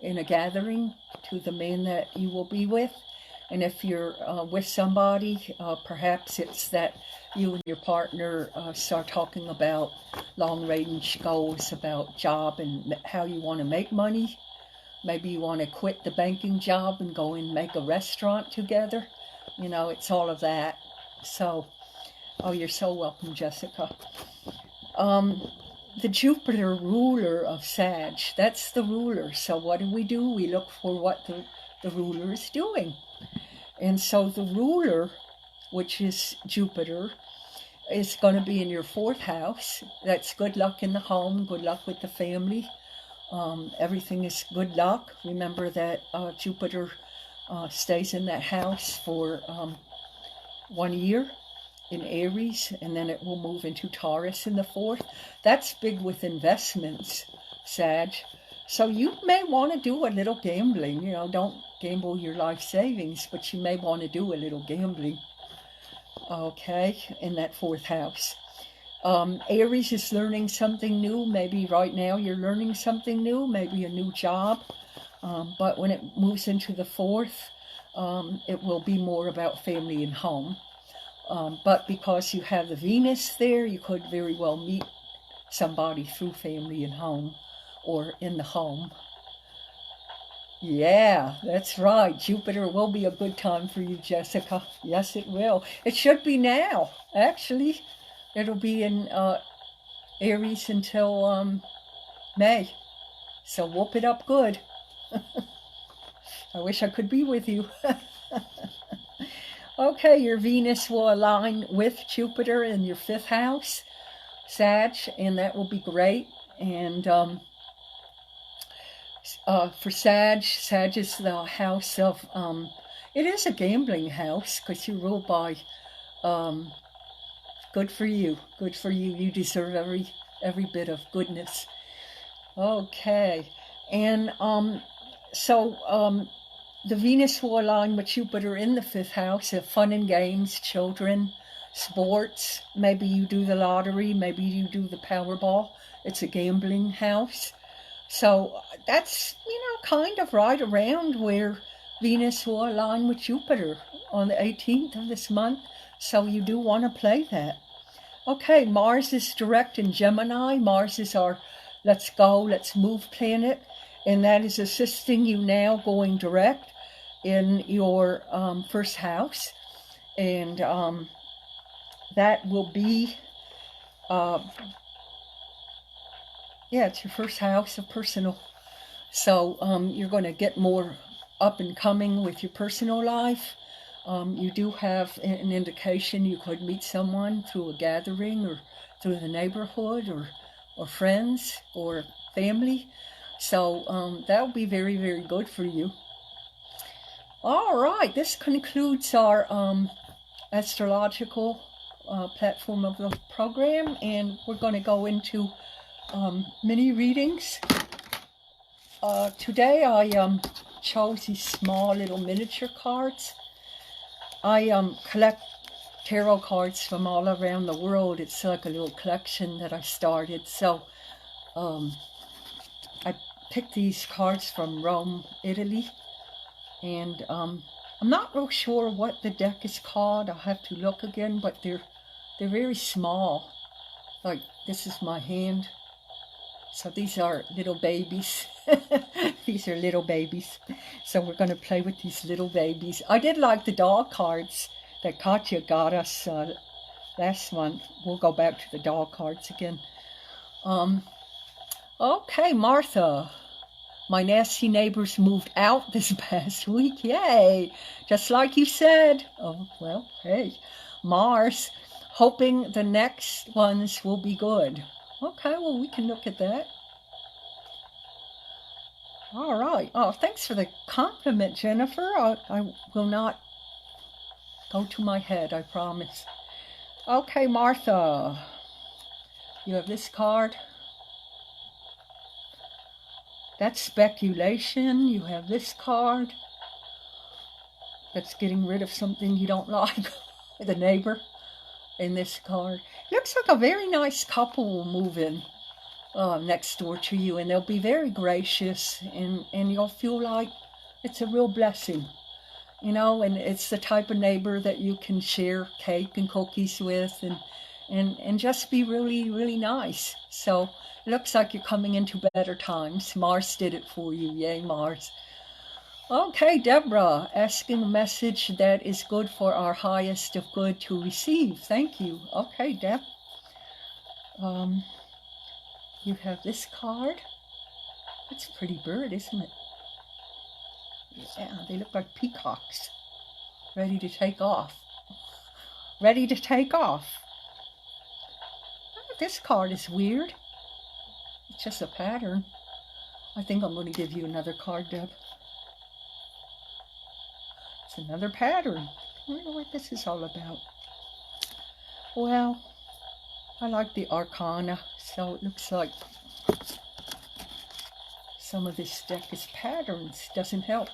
in a gathering to the man that you will be with. And if you're with somebody, perhaps it's that you and your partner start talking about long-range goals, about job and how you want to make money. Maybe you want to quit the banking job and go and make a restaurant together. You know, it's all of that. So, oh, you're so welcome, Jessica. The Jupiter ruler of Sag, that's the ruler. So what do? We look for what the ruler is doing. And so the ruler, which is Jupiter, is going to be in your 4th house. That's good luck in the home, good luck with the family. Everything is good luck. Remember that Jupiter stays in that house for 1 year in Aries, and then it will move into Taurus in the 4th. That's big with investments, Sag. So you may want to do a little gambling. You know, don't gamble your life savings, but you may want to do a little gambling, okay, in that 4th house. Aries is learning something new. Maybe right now you're learning something new, maybe a new job. But when it moves into the 4th, it will be more about family and home. But because you have the Venus there, you could very well meet somebody through family and home or in the home. Yeah, that's right. Jupiter will be a good time for you, Jessica. Yes, it will. It should be now, actually. It'll be in Aries until May. So whoop it up good. I wish I could be with you. Okay, your Venus will align with Jupiter in your 5th house, Sag, and that will be great. And for Sag is the house of, it is a gambling house because you're ruled by, good for you, you deserve every bit of goodness. Okay, and the Venus will align with Jupiter in the 5th house of fun and games, children, sports. Maybe you do the lottery, maybe you do the Powerball. It's a gambling house. So that's, kind of right around where Venus will align with Jupiter on the 18th of this month. So you do want to play that. Okay, Mars is direct in Gemini. Mars is our let's go, let's move planet. And that is assisting you now going direct in your 1st house. And that will be, it's your 1st house of personal. So you're going to get more up and coming with your personal life. You do have an indication you could meet someone through a gathering or through the neighborhood or friends or family. So that will be very, very good for you. All right, this concludes our astrological platform of the program, and we're going to go into mini readings. Today I chose these small little miniature cards. I collect tarot cards from all around the world. It's like a little collection that I started. So I picked these cards from Rome, Italy, and I'm not real sure what the deck is called. I'll have to look again, but they're very small. Like, this is my hand. So these are little babies. These are little babies. So we're going to play with these little babies. I did like the doll cards that Katya got us last month. We'll go back to the doll cards again. Okay, Martha. My nasty neighbors moved out this past week. Yay! Just like you said. Oh, well, hey. Mars, hoping the next ones will be good. Okay, well, we can look at that. All right. Oh, thanks for the compliment, Jennifer. I will not go to my head, I promise. Okay, Martha. You have this card. That's speculation. You have this card. That's getting rid of something you don't like. The neighbor in this card. Looks like a very nice couple will move in next door to you, and they'll be very gracious, and you'll feel like it's a real blessing. You know, and it's the type of neighbor that you can share cake and cookies with, and just be really, really nice. So it looks like you're coming into better times. Mars did it for you. Yay, Mars. Okay, Deborah, asking a message that is good for our highest of good to receive. Thank you. Okay, Deb. You have this card. That's a pretty bird, isn't it? Yeah, they look like peacocks. Ready to take off. Ready to take off. This card is weird. It's just a pattern. I think I'm going to give you another card, Deb. It's another pattern. I don't know what this is all about. Well, I like the Arcana, so it looks like some of this deck is patterns. Doesn't help.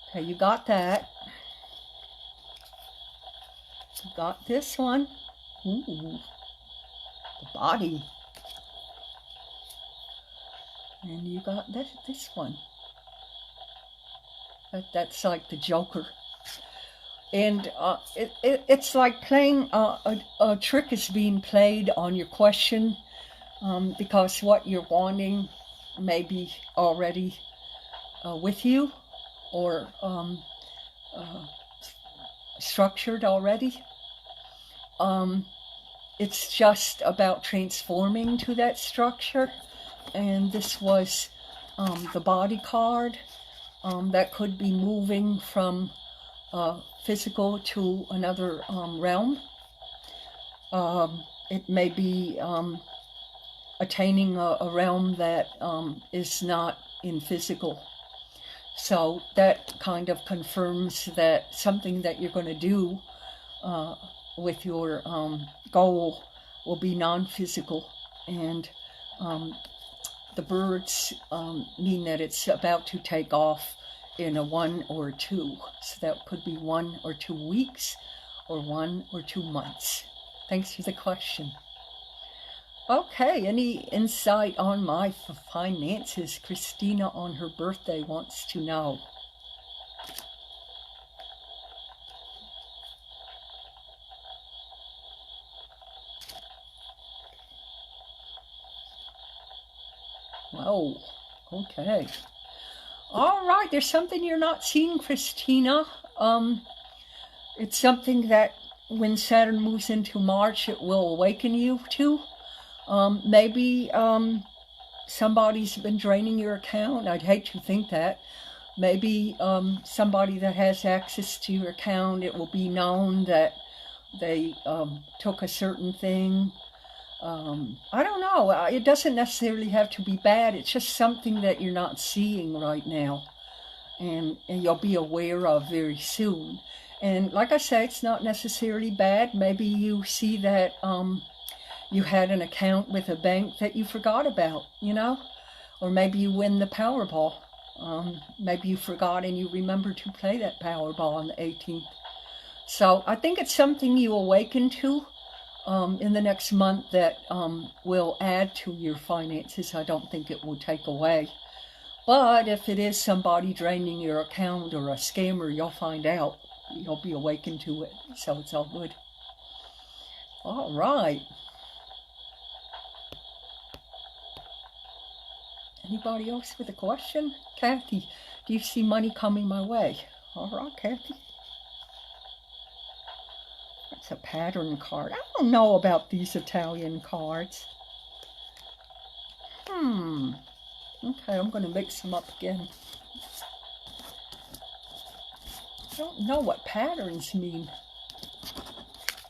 Okay, you got that. You got this one. Ooh, the body. And you got this one. That's like the Joker. And it's like playing, a trick is being played on your question, because what you're wanting may be already with you, or structured already. It's just about transforming to that structure. And this was the body card. That could be moving from physical to another realm. It may be attaining a realm that is not in physical. So that kind of confirms that something that you're going to do with your goal will be non-physical. And the birds mean that it's about to take off in a 1 or 2. So that could be 1 or 2 weeks or 1 or 2 months. Thanks for the question. Okay, any insight on my finances? Christina on her birthday wants to know. Oh, okay. All right, there's something you're not seeing, Christina. It's something that when Saturn moves into March, it will awaken you to. Maybe somebody's been draining your account. I'd hate to think that. Maybe somebody that has access to your account, it will be known that they took a certain thing. I don't know. It doesn't necessarily have to be bad. It's just something that you're not seeing right now. and you'll be aware of very soon. And like I say, it's not necessarily bad. Maybe you see that you had an account with a bank that you forgot about, you know? Or maybe you win the Powerball. Maybe you forgot and you remember to play that Powerball on the 18th. So I think it's something you awaken to in the next month that will add to your finances. I don't think it will take away. But if it is somebody draining your account or a scammer, you'll find out. You'll be awakened to it. So it's all good. All right. Anybody else with a question? Kathy, do you see money coming my way? All right, Kathy. That's a pattern card. I don't know about these Italian cards. Okay, I'm going to mix them up again. I don't know what patterns mean.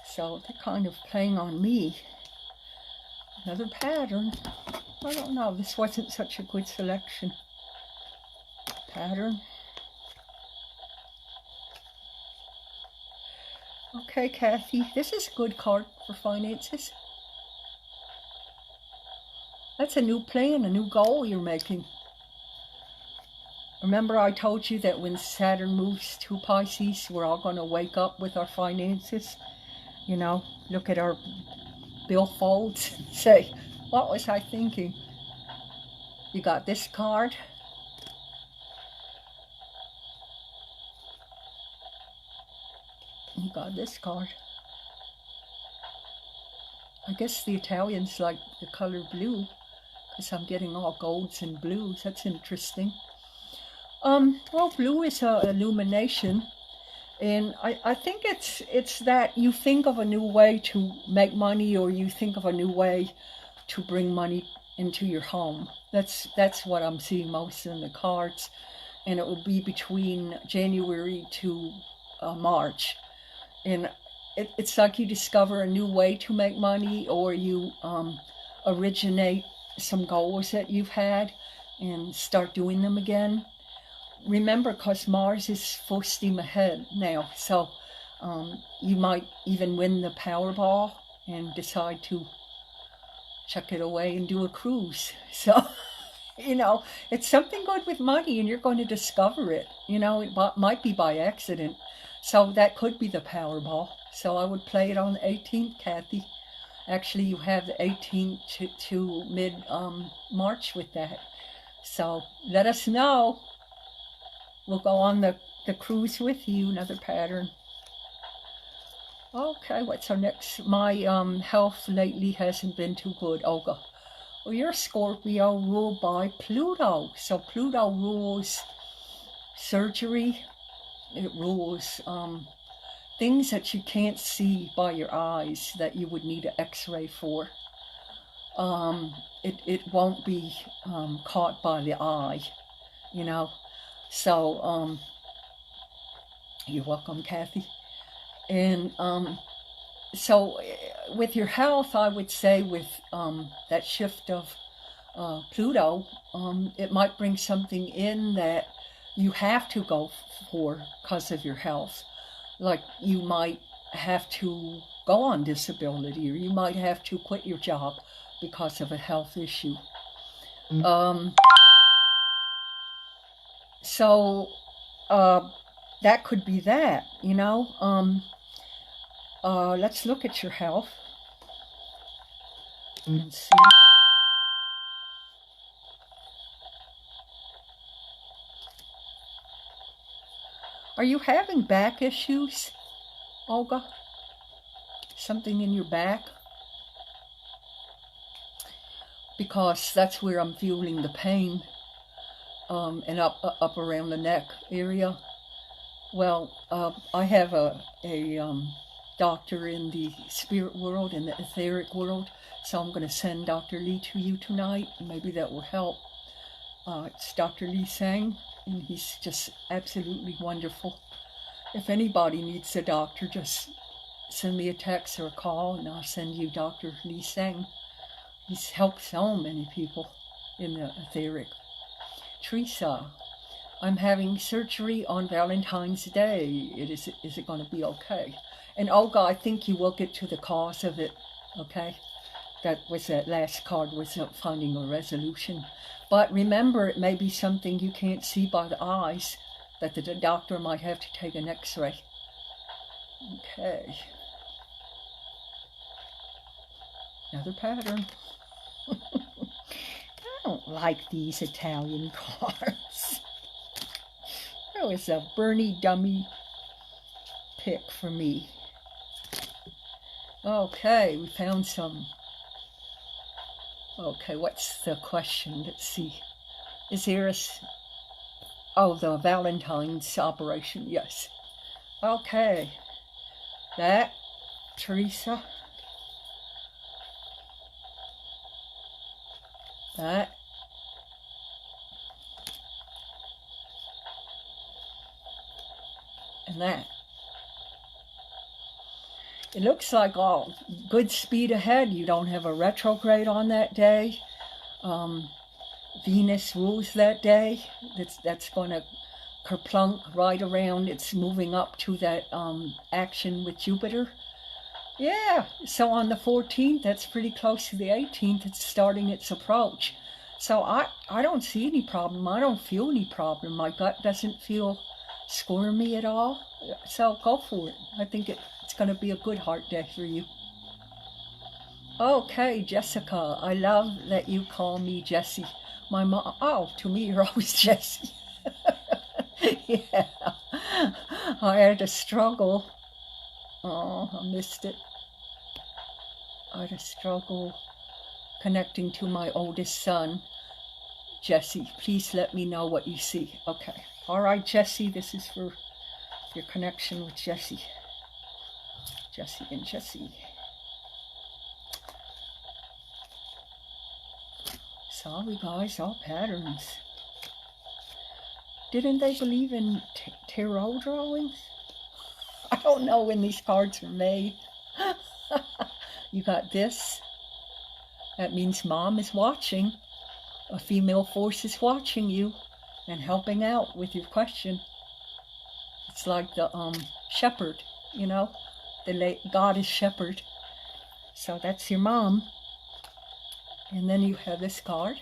So they're kind of playing on me. Another pattern. I don't know, this wasn't such a good selection. Pattern. Okay, Kathy, this is a good card for finances. That's a new plan, a new goal you're making. Remember I told you that when Saturn moves to Pisces, we're all going to wake up with our finances. You know, look at our billfolds and say, what was I thinking? You got this card. You got this card. I guess the Italians like the color blue, because I'm getting all golds and blues. That's interesting. Well, blue is illumination. And I think it's that you think of a new way to make money, or you think of a new way to bring money into your home. That's what I'm seeing most in the cards. And it will be between January to March. And it's like you discover a new way to make money, or you originate some goals that you've had and start doing them again. Remember, because Mars is full steam ahead now, so you might even win the Powerball and decide to chuck it away and do a cruise. So, you know, it's something good with money, and you're going to discover it. You know, it might be by accident. So that could be the Powerball. So I would play it on the 18th, Kathy. Actually, you have the 18th to mid-March with that. So let us know. We'll go on the cruise with you. Another pattern. Okay, what's our next? My health lately hasn't been too good, Olga. Well, you're Scorpio, ruled by Pluto. So Pluto rules surgery. It rules things that you can't see by your eyes that you would need an x-ray for. It won't be caught by the eye, you know. So, you're welcome, Kathy. And so with your health, I would say with that shift of Pluto, it might bring something in that you have to go for because of your health. Like you might have to go on disability, or you might have to quit your job because of a health issue. So that could be that, you know. Let's look at your health and see. Are you having back issues, Olga? Something in your back? Because that's where I'm feeling the pain, and up around the neck area. Well, I have a doctor in the spirit world, in the etheric world, so I'm going to send Dr. Lee to you tonight. Maybe that will help. It's Dr. Lee Sang, and he's just absolutely wonderful. If anybody needs a doctor, just send me a text or a call, and I'll send you Dr. Lee Sang. He's helped so many people in the etheric. Teresa, I'm having surgery on Valentine's Day. Is it going to be okay? And Olga, I think you will get to the cause of it, okay? That last card was finding a resolution. But remember, it may be something you can't see by the eyes, that the doctor might have to take an x-ray. Okay. Another pattern. I don't like these Italian cards. That was a Bernie dummy pick for me. Okay, we found some. Okay, what's the question? Let's see. Is there oh, the Valentine's operation, yes. Okay. That, Teresa. That. And that. It looks like all good speed ahead. You don't have a retrograde on that day. Venus rules that day. That's going to kerplunk right around. It's moving up to that action with Jupiter. Yeah, so on the 14th, that's pretty close to the 18th. It's starting its approach. So I don't see any problem. I don't feel any problem. My gut doesn't feel squirmy at all. So go for it. I think it's going to be a good heart day for you. Okay, Jessica, I love that you call me Jessie. My mom, oh, to me you're always Jessie. Yeah, I had a struggle. Oh, I missed it. I had a struggle connecting to my oldest son. Jessie, please let me know what you see. Okay. All right, Jessie, this is for your connection with Jessie. Jessie and Jessie. Sorry, guys, all patterns. Didn't they believe in tarot drawings? I don't know when these cards are made. You got this. That means mom is watching. A female force is watching you and helping out with your question. It's like the shepherd, you know, the goddess shepherd. So that's your mom. And then you have this card.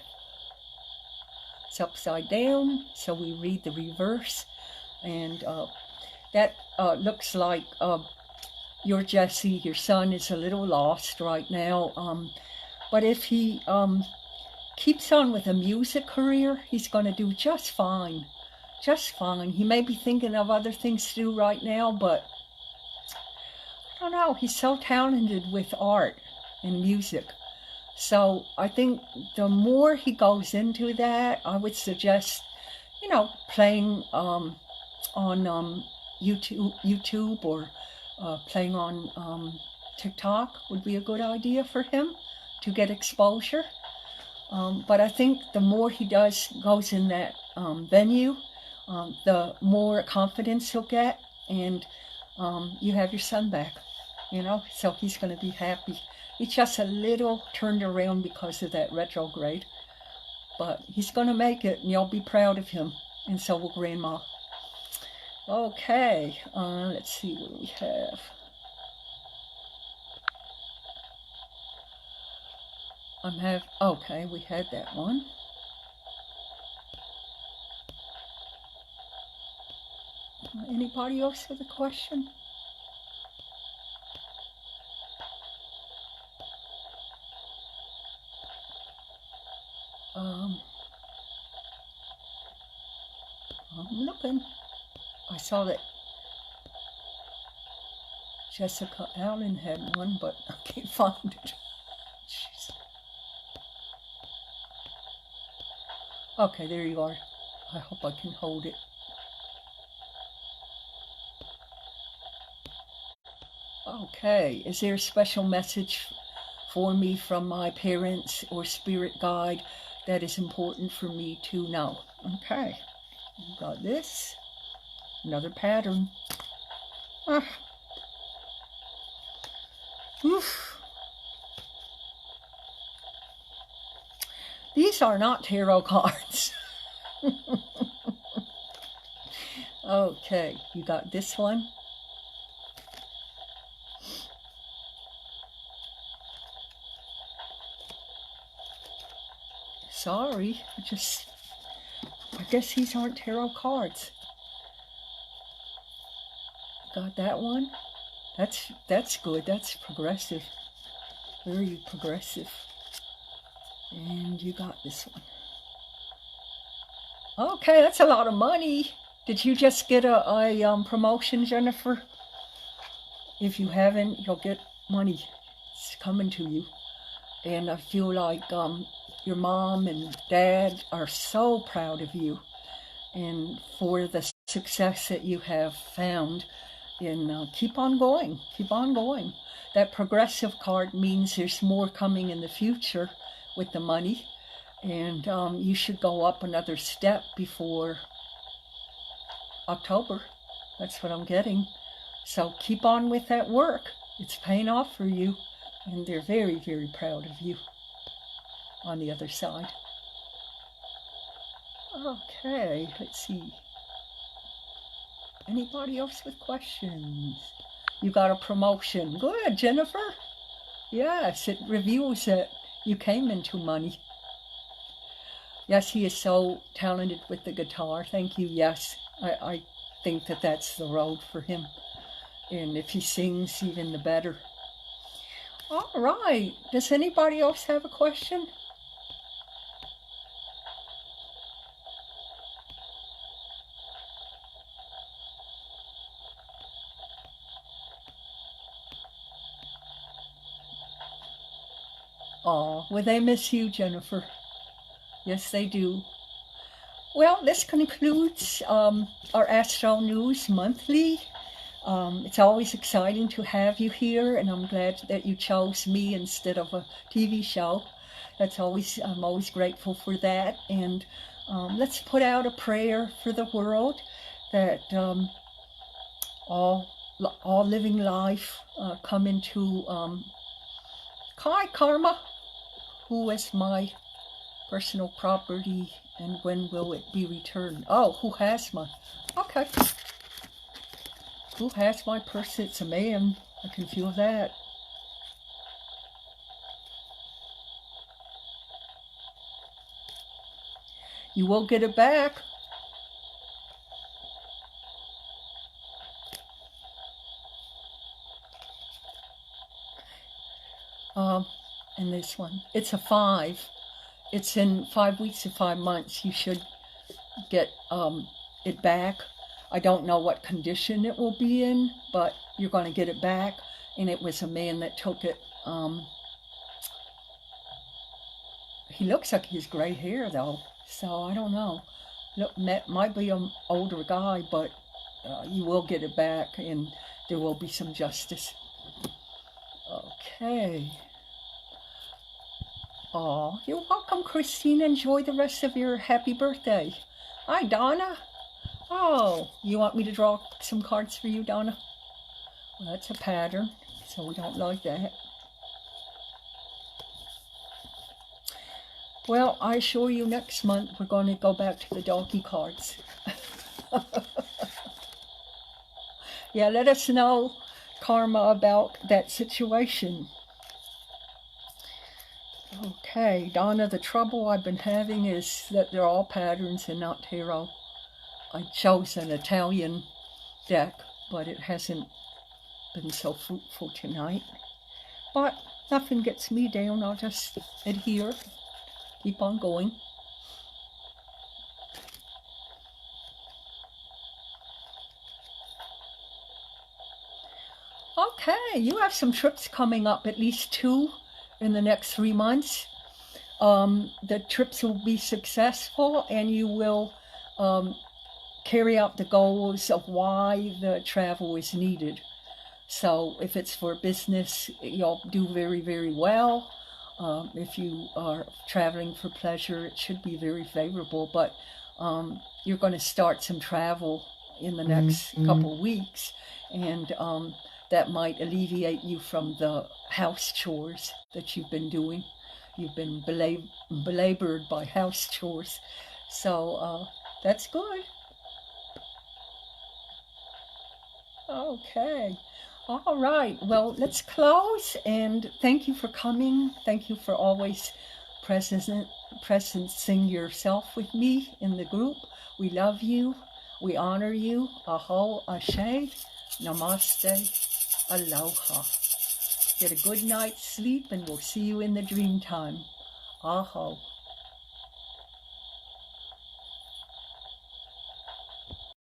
It's upside down, so we read the reverse. And that looks like your Jessie, your son, is a little lost right now. But if he keeps on with a music career, he's going to do just fine. Just fine. He may be thinking of other things to do right now, but I don't know. He's so talented with art and music. So I think the more he goes into that, I would suggest, you know, playing on YouTube or playing on TikTok would be a good idea for him to get exposure. But I think the more he goes in that venue, the more confidence he'll get, and you have your son back, you know, so he's going to be happy. He's just a little turned around because of that retrograde, but he's going to make it, and you'll be proud of him, and so will Grandma. Okay, let's see what we have. Okay, we had that one. Anybody else with a question? I'm looking. I saw that Jessica Allen had one, but I can't find it. Jeez. Okay, there you are. I hope I can hold it. Okay, is there a special message for me from my parents or spirit guide that is important for me to know? Okay, got this. Another pattern. Oof. These are not tarot cards. Okay, you got this one. Sorry, I guess these aren't tarot cards. Got that one? That's good. That's progressive. Very progressive. And you got this one. Okay, that's a lot of money. Did you just get a promotion, Jennifer? If you haven't, you'll get money. It's coming to you. And I feel like your mom and dad are so proud of you and for the success that you have found. And keep on going. Keep on going. That progressive card means there's more coming in the future with the money. And you should go up another step before October. That's what I'm getting. So keep on with that work. It's paying off for you. And they're very, very proud of you on the other side. Okay, let's see. Anybody else with questions? You got a promotion. Good, Jennifer. Yes, it reveals that you came into money. Yes, he is so talented with the guitar. Thank you. Yes, I think that that's the road for him. And if he sings, even the better. All right. Does anybody else have a question? Oh, well, they miss you, Jennifer. Yes, they do. Well, this concludes our Astro News Monthly. It's always exciting to have you here, and I'm glad that you chose me instead of a TV show. I'm always grateful for that. And let's put out a prayer for the world that all living life come into Kai Karma, who is my personal property, and when will it be returned? Oh, who has my... Okay. Who has my purse? It's a man. I can feel that. You will get it back. And this one. It's a 5. It's in 5 weeks to 5 months. You should get it back. I don't know what condition it will be in, but you're going to get it back. And it was a man that took it. He looks like he's gray hair, though. So I don't know. Look, might be an older guy, but you will get it back, and there will be some justice. Okay. Oh, you're welcome, Christine. Enjoy the rest of your happy birthday. Hi, Donna. Oh, you want me to draw some cards for you, Donna? Well, that's a pattern, so we don't like that. Well, I assure you next month we're going to go back to the donkey cards. Yeah, let us know, Karma, about that situation. Okay, Donna, the trouble I've been having is that they're all patterns and not tarot. I chose an Italian deck, but it hasn't been so fruitful tonight. But nothing gets me down. I'll just adhere, keep on going. Okay, you have some trips coming up, at least 2 in the next 3 months. The trips will be successful, and you will carry out the goals of why the travel is needed. So if it's for business, you'll do very, very well. If you are traveling for pleasure, it should be very favorable. But you're going to start some travel in the next couple weeks, and that might alleviate you from the house chores that you've been doing. You've been belabored by house chores. So that's good. Okay. All right. Well, let's close. And thank you for coming. Thank you for always presencing yourself with me in the group. We love you. We honor you. Aho, ashe, namaste, aloha. Get a good night's sleep, and we'll see you in the dream time. Aho.